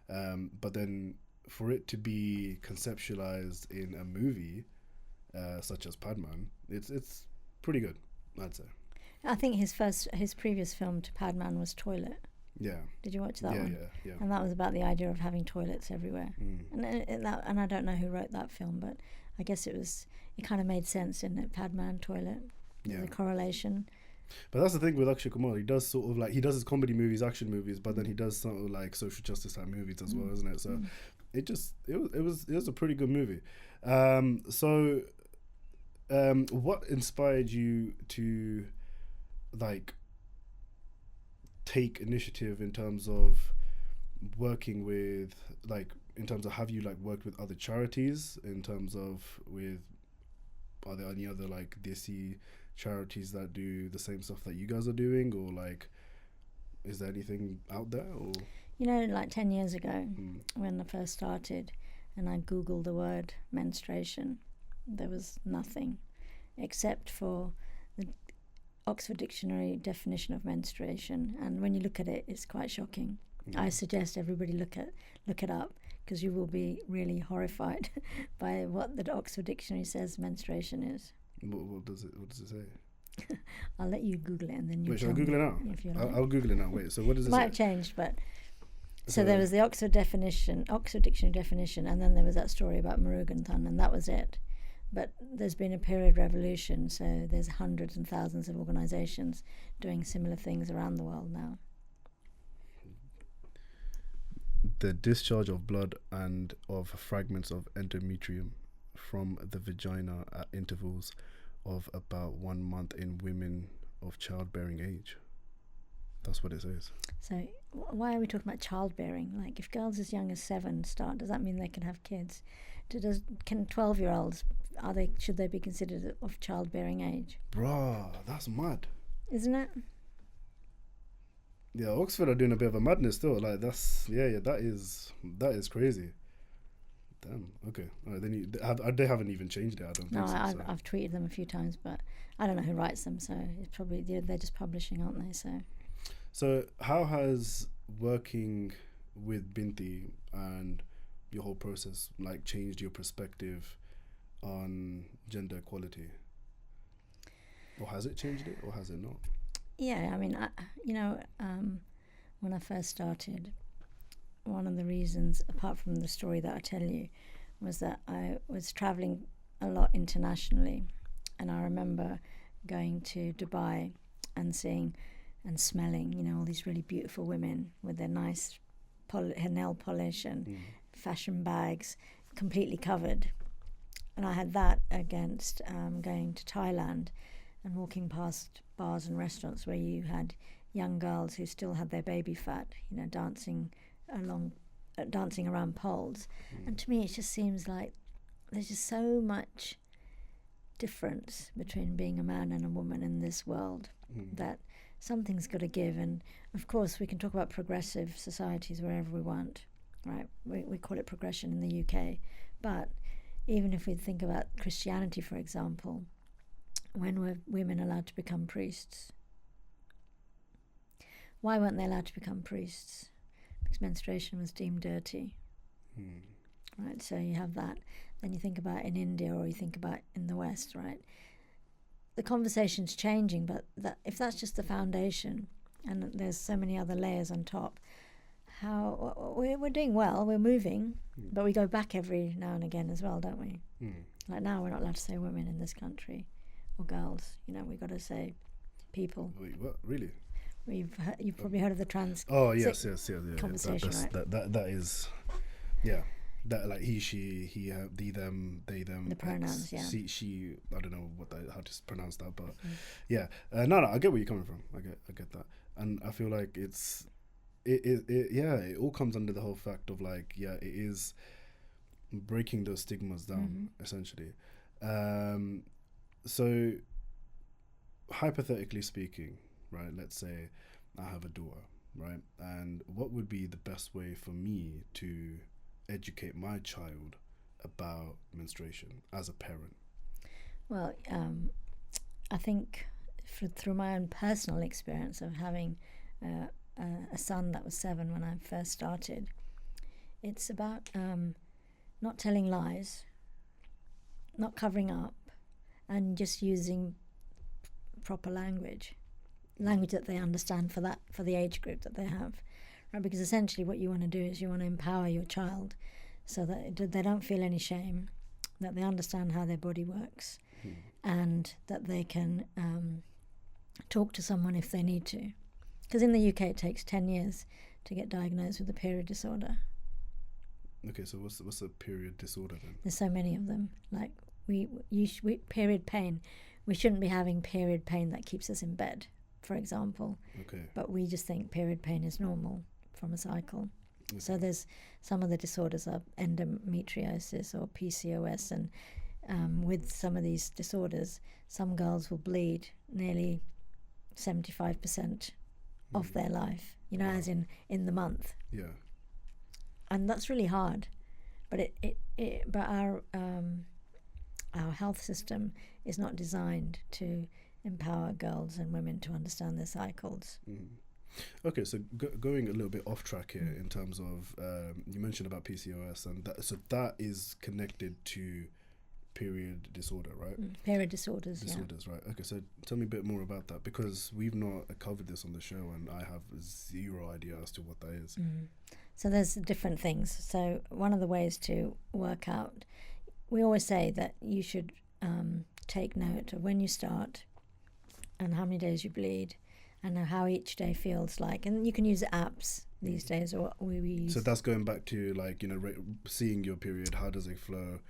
But then for it to be conceptualized in a movie such as Padman, it's pretty good, I'd say. I think his previous film to Padman was Toilet. Yeah. Did you watch that one? Yeah. And that was about the idea of having toilets everywhere. And I don't know who wrote that film, but I guess it kind of made sense, didn't it? Padman, toilet, the correlation. But that's the thing with Akshay Kumar. He does sort of like, he does his comedy movies, action movies, but then he does sort of like social justice type movies as well, isn't it? So it was a pretty good movie. What inspired you to like take initiative in terms of working with, like, in terms of, have you like worked with other charities in terms of are there any other like Desi charities that do the same stuff that you guys are doing, or like is there anything out there? Or like 10 years ago when I first started and I googled the word menstruation, there was nothing except for the Oxford Dictionary definition of menstruation. And when you look at it, it's quite shocking. I suggest everybody look it up, because you will be really horrified by what the Oxford Dictionary says menstruation is. What does it say? I'll let you Google it, and then you. Wait, should I Google it now? If you like. I'll Google it now. Wait, so what does it might say? have changed, but so there was the Oxford Dictionary definition, and then there was that story about Murugan-Thun, and that was it. But there's been a period revolution, so there's hundreds and thousands of organisations doing similar things around the world now. The discharge of blood and of fragments of endometrium from the vagina at intervals of about 1 month in women of childbearing age. That's what it says. So why are we talking about childbearing? Like, if girls as young as 7 start, does that mean they can have kids? Can 12-year-olds, should they be considered of childbearing age? Bruh, that's mad. Isn't it? Yeah, Oxford are doing a bit of a madness still. Like, that's that is crazy. Damn. Okay. All right, then they haven't even changed it. I don't think so. I've tweeted them a few times, but I don't know who writes them. So it's probably they're just publishing, aren't they? So how has working with Binti and your whole process like changed your perspective on gender equality? Or has it changed it, or has it not? Yeah, I mean, when I first started, one of the reasons, apart from the story that I tell you, was that I was travelling a lot internationally, and I remember going to Dubai and seeing and smelling, all these really beautiful women with their nice nail polish and fashion bags, completely covered. And I had that against going to Thailand and walking past bars and restaurants where you had young girls who still had their baby fat, dancing around poles. And to me, it just seems like there's just so much difference between being a man and a woman in this world that something's got to give. And of course, we can talk about progressive societies wherever we want, right? We call it progression in the UK. But even if we think about Christianity, for example, when were women allowed to become priests? Why weren't they allowed to become priests? Because menstruation was deemed dirty. Right, so you have that. Then you think about in India, or you think about in the West, right? The conversation's changing, but if that's just the foundation, and there's so many other layers on top, we're doing well, we're moving, but we go back every now and again as well, don't we? Like now we're not allowed to say women in this country, or girls. We've got to say people. Wait, what? Really? You've probably heard of the trans. Oh yes, yeah. Conversation, right? That is, yeah. That like he, she, he, they, them, The pronouns, yeah. She. I don't know how to pronounce that, but yeah. No, I get where you're coming from. I get that, and I feel like it all comes under the whole fact of like, it is breaking those stigmas down essentially. So hypothetically speaking, right, let's say I have a daughter, right, and what would be the best way for me to educate my child about menstruation as a parent? Well, I think through my own personal experience of having a son that was 7 when I first started, it's about not telling lies, not covering up, and just using proper language that they understand for the age group that they have, right? Because essentially what you want to do is you want to empower your child so that they don't feel any shame, that they understand how their body works, and that they can talk to someone if they need to. Because in the UK it takes 10 years to get diagnosed with a period disorder. Okay, so what's a period disorder then? There's so many of them. Like we period pain. We shouldn't be having period pain that keeps us in bed, for example. Okay. But we just think period pain is normal from a cycle. Okay. So there's some of the disorders are endometriosis or PCOS, and with some of these disorders, some girls will bleed nearly 75% of their life, wow. As in the month. Yeah. And that's really hard. But but our health system is not designed to empower girls and women to understand their cycles. Okay, so going a little bit off track here in terms of you mentioned about PCOS, and that is connected to period disorder, right? Period disorders. Right? Okay, so tell me a bit more about that, because we've not covered this on the show, and I have zero idea as to what that is. So there's different things. So one of the ways to work out, we always say that you should take note of when you start and how many days you bleed and how each day feels like. And you can use apps these days, or we use. So that's going back to, like, you know, seeing your period, how does it flow,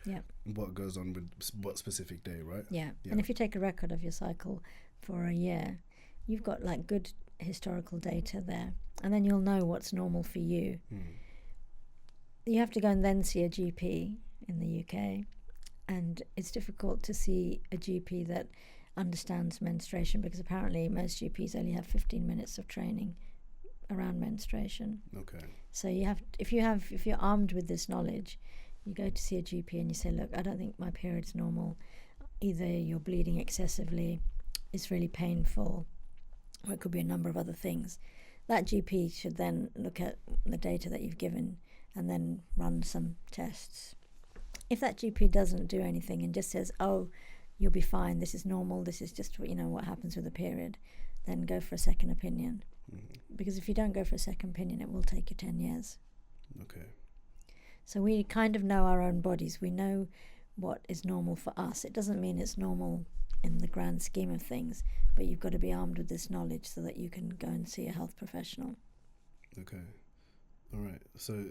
what goes on with what specific day, right? Yeah. And if you take a record of your cycle for a year, you've got like good historical data there, and then you'll know what's normal for you. You have to go and then see a GP in the UK, and it's difficult to see a GP that understands menstruation, because apparently most GPs only have 15 minutes of training around menstruation. Okay. So if you're armed with this knowledge, you go to see a GP and you say, look, I don't think my period's normal. Either you're bleeding excessively, it's really painful, or it could be a number of other things. That GP should then look at the data that you've given and then run some tests. If that GP doesn't do anything and just says, oh, you'll be fine, this is normal, this is just what happens with a period, then go for a second opinion. Because if you don't go for a second opinion, it will take you 10 years. Okay. So we kind of know our own bodies. We know what is normal for us. It doesn't mean it's normal in the grand scheme of things, but you've got to be armed with this knowledge so that you can go and see a health professional. Okay. All right. So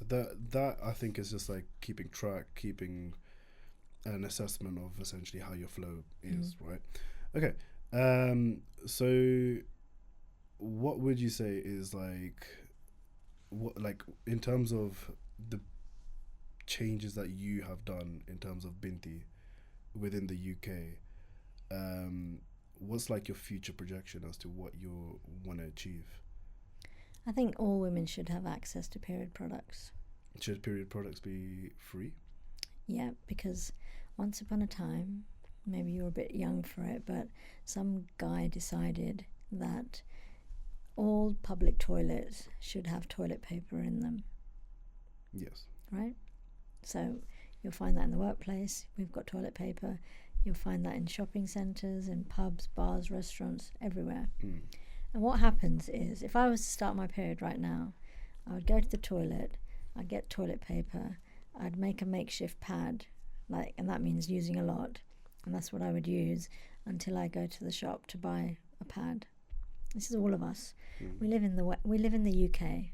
that I think is just like keeping an assessment of essentially how your flow is, right? Okay. So what would you say is like in terms of the changes that you have done in terms of Binti within the UK, what's like your future projection as to what you want to achieve? I think all women should have access to period products. Should period products be free? Yeah, because once upon a time, maybe you were a bit young for it, but some guy decided that all public toilets should have toilet paper in them. Yes. Right? So you'll find that in the workplace. We've got toilet paper. You'll find that in shopping centres, in pubs, bars, restaurants, everywhere. And what happens is, if I was to start my period right now, I would go to the toilet, I'd get toilet paper, I'd make a makeshift pad, and that means using a lot, and that's what I would use until I go to the shop to buy a pad. This is all of us. We live in the UK.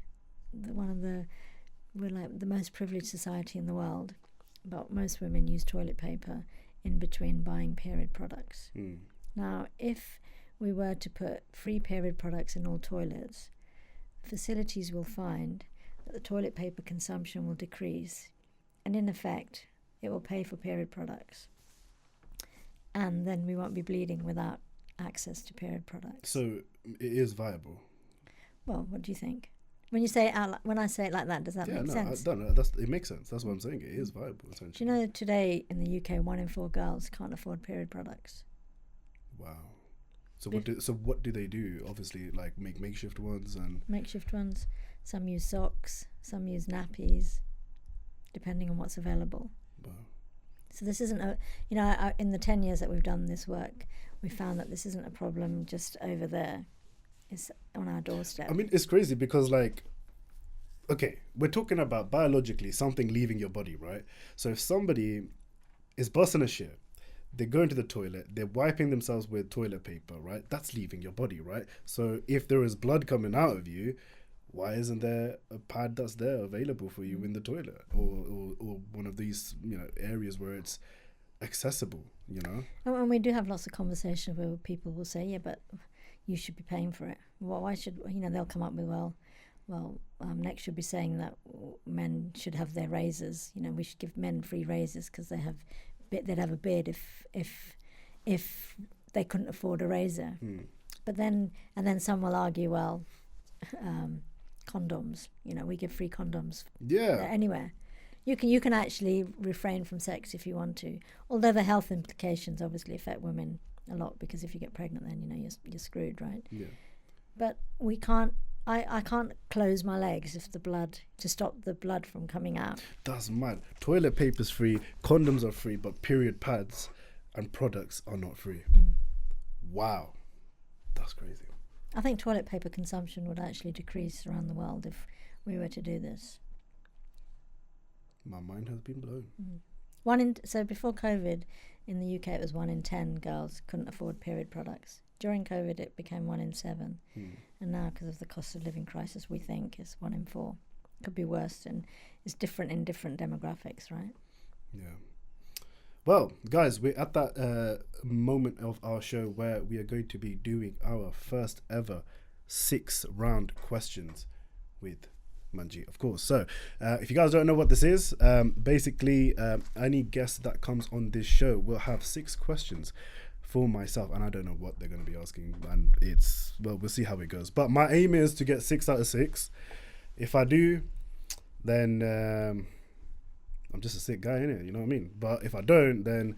We're like the most privileged society in the world, but most women use toilet paper in between buying period products. Now, if we were to put free period products in all toilets, facilities will find that the toilet paper consumption will decrease, and in effect, it will pay for period products. And then we won't be bleeding without access to period products. So it is viable. Well, what do you think? When I say it like that, does that make sense? It makes sense. That's what I'm saying. It is viable, essentially. Do you know today in the UK, 1 in 4 girls can't afford period products? Wow. So what do they do? Obviously, like make makeshift ones and... Makeshift ones. Some use socks. Some use nappies, depending on what's available. Wow. So this isn't in the 10 years that we've done this work, we found that this isn't a problem just over there. It's on our doorstep. I mean, it's crazy because, like, okay, we're talking about biologically something leaving your body, right? So if somebody is busting a shit, they go into the toilet, they're wiping themselves with toilet paper, right? That's leaving your body, right? So if there is blood coming out of you, why isn't there a pad that's there available for you in the toilet or one of these, areas where it's accessible, And we do have lots of conversations where people will say, yeah, but you should be paying for it. Well, why should, they'll come up with, next should be saying that men should have their razors. We should give men free razors because they'd have a beard if they couldn't afford a razor. But then some will argue, condoms. We give free condoms. Yeah. Anywhere. You can actually refrain from sex if you want to, although the health implications obviously affect women a lot, because if you get pregnant, then you're screwed, right? Yeah. But we can't. I can't close my legs if the blood to stop the blood from coming out. That's mad. Toilet paper's free, condoms are free, but period pads and products are not free. Wow, that's crazy. I think toilet paper consumption would actually decrease around the world if we were to do this. My mind has been blown. So before COVID, in the UK, it was 1 in 10 girls couldn't afford period products. During COVID, it became 1 in 7. And now, because of the cost of living crisis, we think it's 1 in 4. Could be worse, and it's different in different demographics, right? Yeah. Well, guys, we're at that moment of our show where we are going to be doing our first ever 6-round questions with Manjit, of course. So, if you guys don't know what this is, basically, any guest that comes on this show will have 6 questions for myself, and I don't know what they're going to be asking, and we'll see how it goes. But my aim is to get 6 out of 6. If I do, then I'm just a sick guy, innit? You know what I mean? But if I don't, then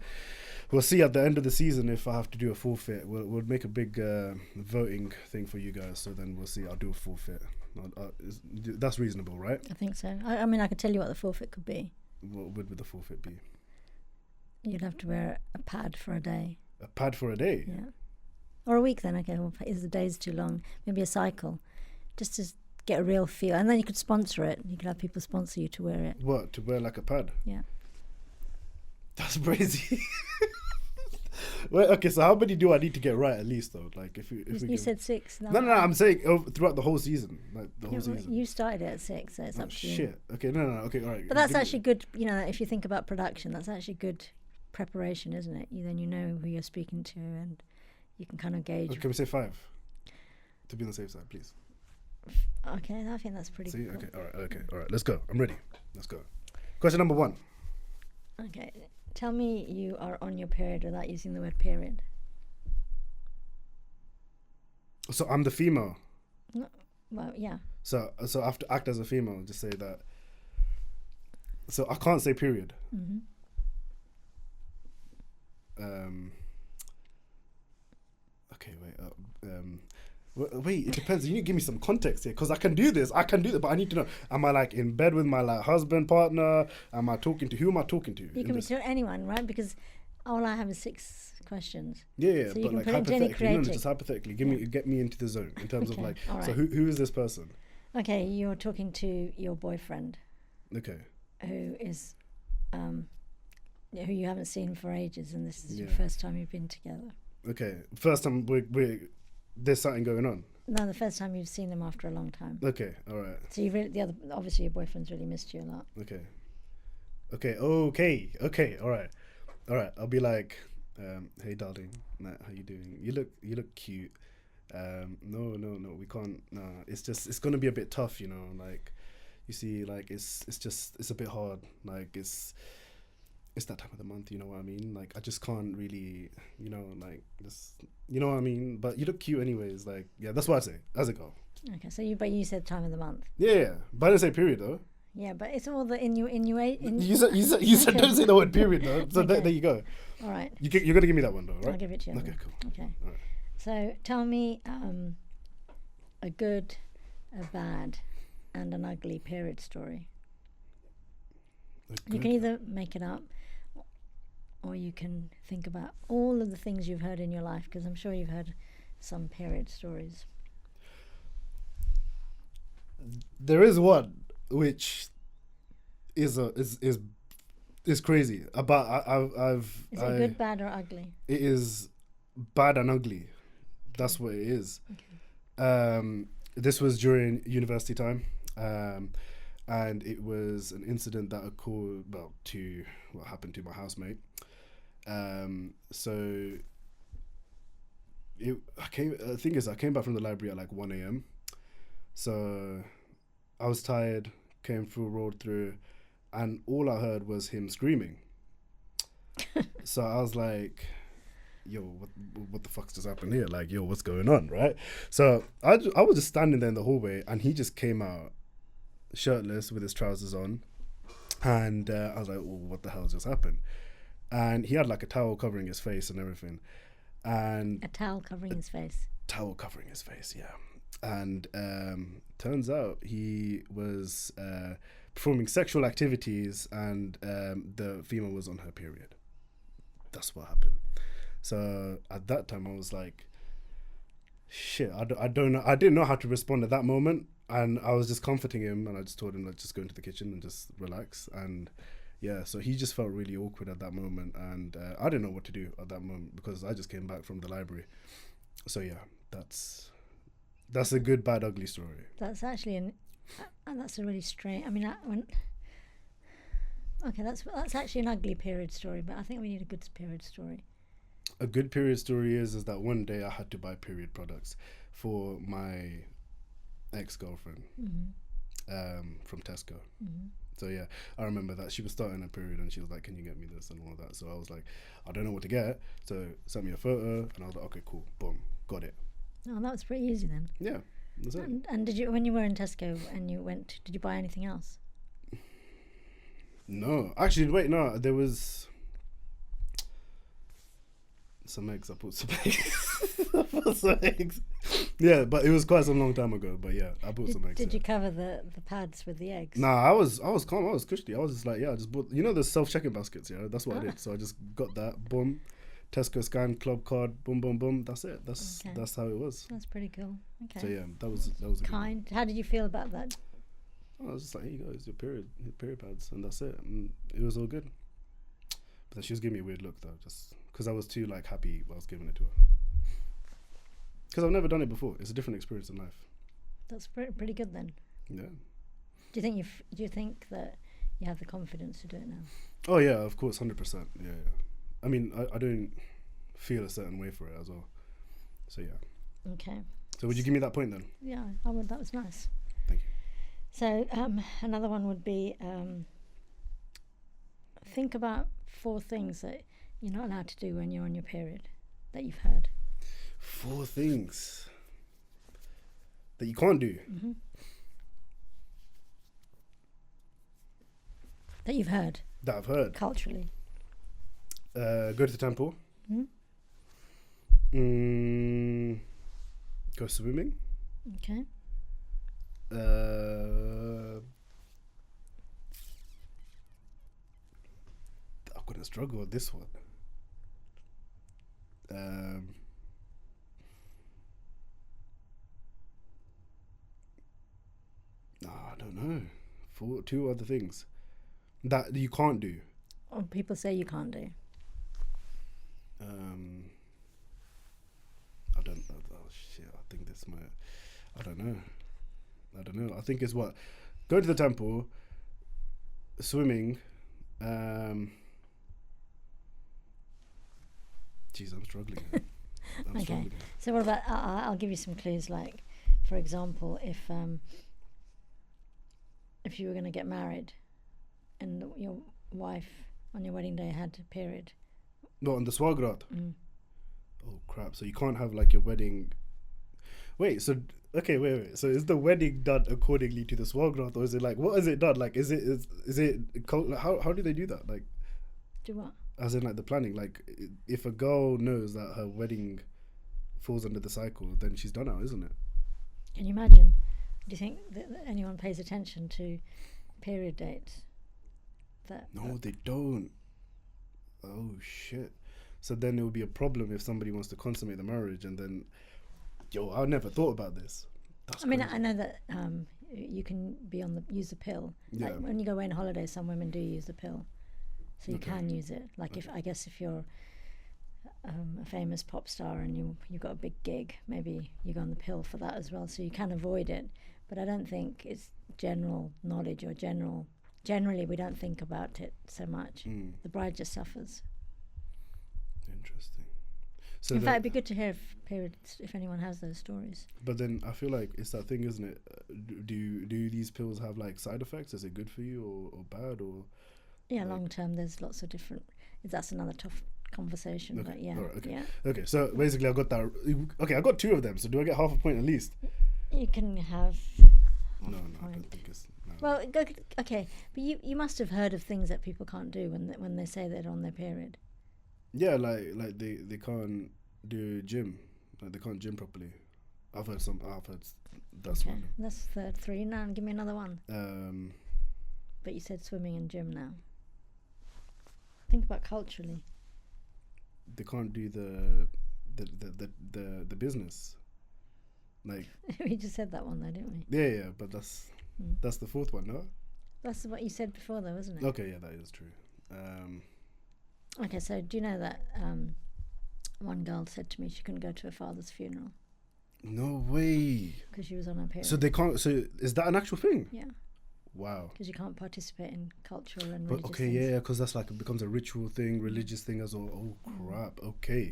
we'll see at the end of the season if I have to do a forfeit. We'll make a big voting thing for you guys, so then we'll see. I'll do a forfeit. That's reasonable, right? I think so. I mean, I could tell you what the forfeit could be. What would the forfeit be? You'd have to wear a pad for a day. A pad for a day? Yeah. Or a week then, okay. Well, is the days too long? Maybe a cycle. Just to get a real feel. And then you could sponsor it. You could have people sponsor you to wear it. What? To wear like a pad? Yeah. That's crazy. Well, okay, so how many do I need to get right at least, though? Like, if you said 6. No, I'm saying throughout the whole season. Like, the whole season. You started it at 6, so it's up to you. Shit. Okay, no, okay, all right. But that's actually good, if you think about production, that's actually good preparation, isn't it? Then you know who you're speaking to, and you can kind of gauge. Okay, can we say 5? To be on the safe side, please. Okay, I think that's pretty See? cool. Okay, all right. Let's go. I'm ready. Let's go. Question number 1. Okay. Tell me you are on your period without using the word period. So I'm the female. No, well, yeah. So I have to act as a female. Just say that. So I can't say period. Mm-hmm. Okay, wait. It depends. You need to give me some context here, because I can do this, but I need to know: am I like in bed with my husband, partner? Who am I talking to? You can be to anyone, right? Because all I have is 6 questions. Yeah, so but like hypothetically, just hypothetically, get me into the zone in terms of like. Right. So who is this person? Okay, you're talking to your boyfriend. Okay. Who is, who you haven't seen for ages, and this is your first time you've been together. Okay, first time there's something going on. No, the first time you've seen them after a long time. Okay, all right. So obviously your boyfriend's really missed you a lot. Okay, all right. I'll be like, hey darling, how you doing? You look cute. No, we can't. No, it's gonna be a bit tough, like, you see, like it's a bit hard. Like it's that time of the month, you know what I mean? Like, I just can't really, like, just, you know what I mean? But you look cute anyways. Like, yeah, that's what I say as a girl. Okay, so you said time of the month. Yeah, but I didn't say period though. Yeah, but it's all the You said don't say the word period though. So okay. there you go. All right. You're gonna give me that one though, right? I'll give it to you. Okay, cool. Okay. All right. So tell me a good, a bad, and an ugly period story. You can either make it up, or you can think about all of the things you've heard in your life, because I'm sure you've heard some period stories. There is one which is crazy. About I've. Is it good, bad, or ugly? It is bad and ugly. That's what it is. Okay. This was during university time. And it was an incident that occurred to what happened to my housemate. So I came back from the library at like 1 a.m. So I was tired, rolled through, and all I heard was him screaming. So I was like, yo, what the fuck's just happened here? Like, yo, what's going on, right? So I was just standing there in the hallway, and he just came out shirtless with his trousers on, And I was like, well, what the hell just happened? And he had like a towel covering his face and everything. And A towel covering his face. towel covering his face, yeah. And turns out he was performing sexual activities, and the female was on her period. That's what happened. So at that time, I was like, shit, I don't know. I didn't know how to respond at that moment. And I was just comforting him, and I just told him, like, just go into the kitchen and just relax. And yeah, so he just felt really awkward at that moment. And I didn't know what to do at that moment because I just came back from the library. So yeah, that's a good, bad, ugly story. That's actually that's a really strange. I mean, okay, that's actually an ugly period story, but I think we need a good period story. A good period story is that one day I had to buy period products for my ex-girlfriend from Tesco. So yeah, I remember that she was starting her period and she was like, can you get me this and all of that? So I was like, I don't know what to get, so sent me a photo and I was like, okay, cool, boom, got it. Oh, that was pretty easy then. Yeah, that's it. And did you, when you were in Tesco and you went, did you buy anything else? No, actually, wait, no, there was some eggs. I bought some eggs. Yeah, but it was quite some long time ago. But yeah, I bought some eggs. Did you cover the pads with the eggs? Nah, I was calm. I was cushy. I was just like, yeah, I just bought. You know the self-checking baskets. Yeah, that's what I did. So I just got that. Boom, Tesco scan, club card. Boom, boom, boom. That's it. That's how it was. That's pretty cool. Okay. So yeah, that was a kind. How did you feel about that? I was just like, here you go, it's your period pads, and that's it. And it was all good. But then she was giving me a weird look though, just because I was too like happy while I was giving it to her. Because I've never done it before. It's a different experience in life. That's pretty good then. Yeah. Do you think that you have the confidence to do it now? Oh yeah, of course, 100%. Yeah. I mean, I don't feel a certain way for it as well. So yeah. Okay. So would you give me that point then? Yeah, I would. That was nice. Thank you. So another one would be think about 4 things that you're not allowed to do when you're on your period that you've heard. 4 things that you can't do. Mm-hmm. That you've heard. That I've heard. Culturally. Go to the temple. Go swimming. Okay. I'm gonna struggle with this one. I don't know. 2 other things that you can't do. Or people say you can't do. I don't know. Oh shit! I think this might. I don't know. I think it's what going to the temple, swimming. Jeez, I'm struggling. Okay. So what about? I'll give you some clues. Like, for example, if you were going to get married, and your wife on your wedding day had a period. No, on the Swagrat. Oh crap! So you can't have like your wedding. Wait. So okay. Wait. So is the wedding done accordingly to the Swagrat, or is it like what is it done? Like is it how do they do that? Like do what? As in like the planning. Like if a girl knows that her wedding falls under the cycle, then she's done out, isn't it? Can you imagine? Do you think that anyone pays attention to period dates? No, they don't. Oh shit. So then it would be a problem if somebody wants to consummate the marriage and then, I never thought about this. That's crazy. I know that you can be use the pill. Yeah. Like when you go away on holiday, some women do use the pill, so you can use it. Like if you're a famous pop star and you've got a big gig, maybe you go on the pill for that as well, so you can avoid it. But I don't think it's general knowledge or generally we don't think about it so much. The bride just suffers. Interesting. So in fact, it'd be good to hear if anyone has those stories. But then I feel like it's that thing, isn't it? Do these pills have like side effects? Is it good for you or bad or? Yeah, like, long term. There's lots of different. That's another tough conversation. Okay. But yeah, right, okay. Yeah. Okay, so basically I got that. Okay, I got 2 of them. So do I get half a point at least? You can have. No, I don't think it's. No. Well, okay, but you must have heard of things that people can't do when they say they're on their period. Yeah, like they can't do gym. Like they can't gym properly. I've heard that's Okay, one. that's third three. Now give me another one. Um, But you said swimming and gym now. Think about culturally. they can't do the business. Like We just said that one though, didn't we? yeah, but that's the fourth one, no? That's what you said before though, wasn't it? Okay, yeah, that is true. Okay, so do you know that one girl said to me she couldn't go to her father's funeral No way. because she was on her period? So they can't. So is that an actual thing? Yeah, Wow. because you can't participate in cultural and But religious okay, things. yeah, because that's like it becomes a ritual thing, religious thing as well. Oh crap. Okay.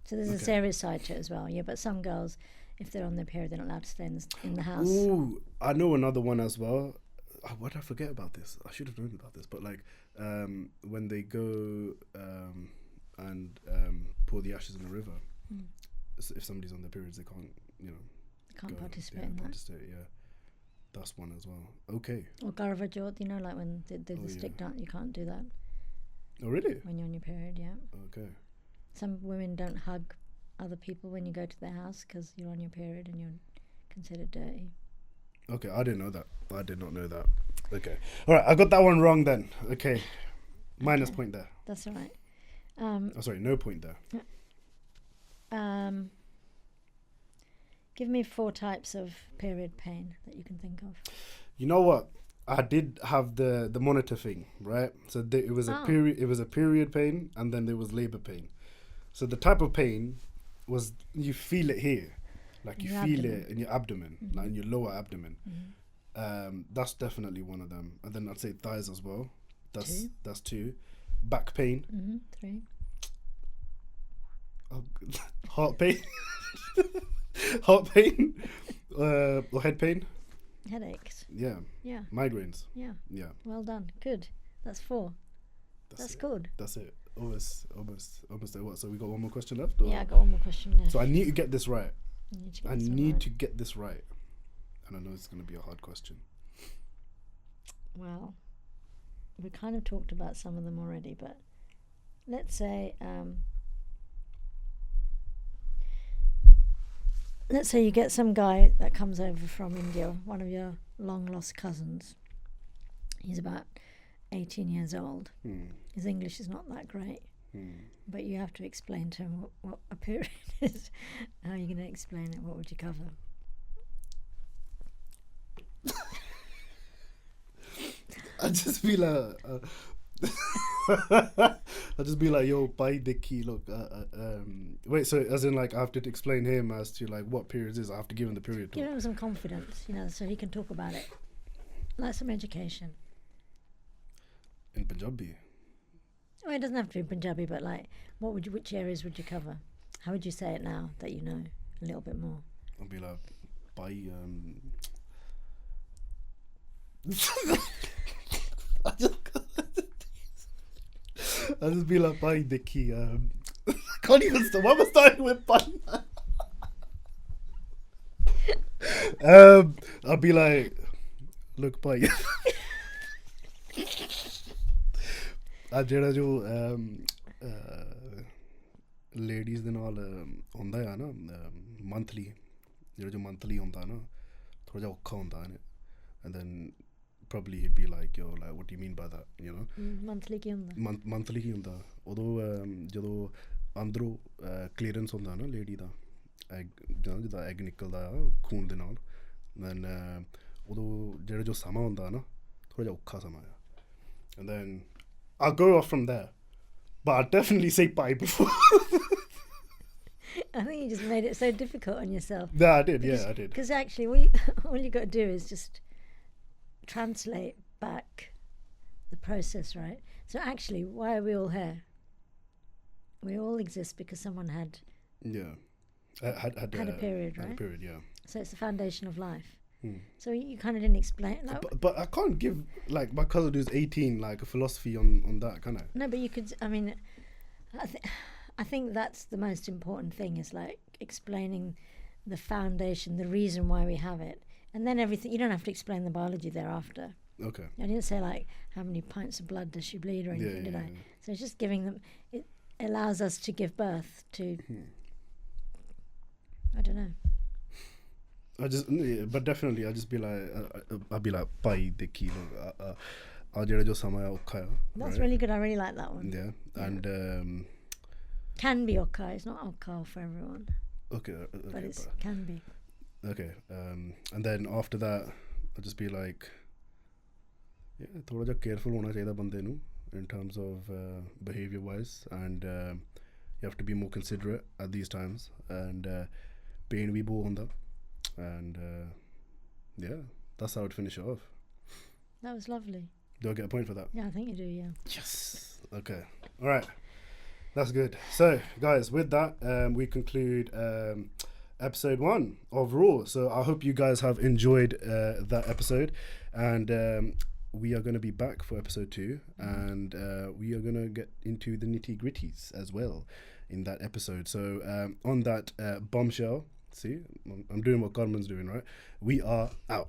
So there's a Okay. serious side to it as well. Yeah, but some girls, if they're on their period, they're not allowed to stay in the house. Ooh, I know another one as well. Why did I forget about this? I should have known about this. But like, when they go and pour the ashes in the river, so if somebody's on their periods, they can't, They can't go, participate yeah, in that. participate. Yeah, that's one as well. Okay. Or Garavajot, like when they do the stick dance, you can't do that Oh really? when you're on your period, yeah. Okay. Some women don't hug other people when you go to their house because you're on your period and you're considered dirty. Okay, I didn't know that. I did not know that. Okay. All right, I got that one wrong then. Okay. Minus Okay. point there. That's all right. Oh, sorry, no point there. Give me 4 types of period pain that you can think of. You know what? I did have the monitor thing, right? So it was a period. It was a period pain, and then there was labor pain. So the type of pain was you feel it here, like you Your feel abdomen. it in your abdomen, like in your lower abdomen. That's definitely one of them. And then I'd say thighs as well. That's 2. Back pain, 3. heart pain, heart pain, or head pain. Headaches. Yeah, Yeah, migraines. yeah. Yeah, Well done. Good. That's 4. That's it. good. That's it. Almost there. What? So we got one more question left? Or? Yeah, I got one more question left. So I need to get this right. You need to get I this one need right. to get this right. And I know it's going to be a hard question. Well, we kind of talked about some of them already, but let's say you get some guy that comes over from India, one of your long lost cousins. He's about 18 years old. His English is not that great, but you have to explain to him what a period is. How are you going to explain it? What would you cover? I'd just be like, yo, buy the key. Look, wait. So as in like I have to explain him as to like what periods is. I have to give him the period. Give him some confidence, so he can talk about it. Like some education. In Punjabi. Well, it doesn't have to be Punjabi, but like, which areas would you cover? How would you say it now that you know a little bit more? I'll be like, buy I'll just be like, buy the key. I can't even stop. Why am I starting with buy? I'll be like, look, buy. ਜਿਹੜਾ ਜੋ ladies ਦੇ ਨਾਲ ਹੁੰਦਾ ਆ ਨਾ monthly ਜਿਹੜਾ ਜੋ monthly ਹੁੰਦਾ ਨਾ ਥੋੜਾ ਜਿਹਾ ਔਖਾ ਹੁੰਦਾ ਹੈ and then probably he'd be like, yo, like, what do you mean by that, Monthly ਕੀ ਹੁੰਦਾ? monthly ਕੀ ਹੁੰਦਾ ਉਦੋਂ ਜਦੋਂ ਅੰਦਰੋਂ ਕਲੀਅਰੈਂਸ ਹੁੰਦਾ ਨਾ ਲੇਡੀ ਦਾ ਜਿੱਦਾਂ ਐਗ ਨਿਕਲਦਾ ਆ ਖੂਨ ਦੇ ਨਾਲ then ਉਦੋਂ ਜਿਹੜਾ ਜੋ ਸਮਾਂ ਹੁੰਦਾ ਨਾ ਥੋੜਾ ਜਿਹਾ ਔਖਾ ਸਮਾਂ ਆ and then I'll go off from there, but I'll definitely say bye before. I think you just made it so difficult on yourself. Yeah, I did. Yeah, I did. Because actually, all you got to do is just translate back the process, right? So actually, why are we all here? We all exist because someone had Had a period, right? Had a period, yeah. So it's the foundation of life. So you kind of didn't explain. Like, but I can't give like my cousin who's 18 like a philosophy on that, can I? No, but you could. I mean, I think that's the most important thing is like explaining the foundation, the reason why we have it, And then everything, you don't have to explain the biology thereafter. Okay. I didn't say like how many pints of blood does she bleed or anything, did I? So it's just giving them, it allows us to give birth to, I don't know. But definitely I'll just be like, I'll be like, bhai dekhi log, jehda jo sama hai okha hai. That's really good. I really like that one. Yeah. And can be okay. It's not okay for everyone. Okay. But it can be. Okay. And then after that, I'll just be like, yeah, thoda ja careful hona chahida bande nu in terms of behavior wise, and you have to be more considerate at these times, and pain bhi bahut honda, and yeah, that's how I'd finish it off. That was lovely. Do I get a point for that? Yeah, I think you do, yeah. Yes. Okay. All right. That's good. So, guys, with that, we conclude episode 1 of Raw. So, I hope you guys have enjoyed that episode. And we are going to be back for episode 2. And we are going to get into the nitty-gritties as well in that episode. So, on that bombshell, see, I'm doing what Carmen's doing, right? We are out.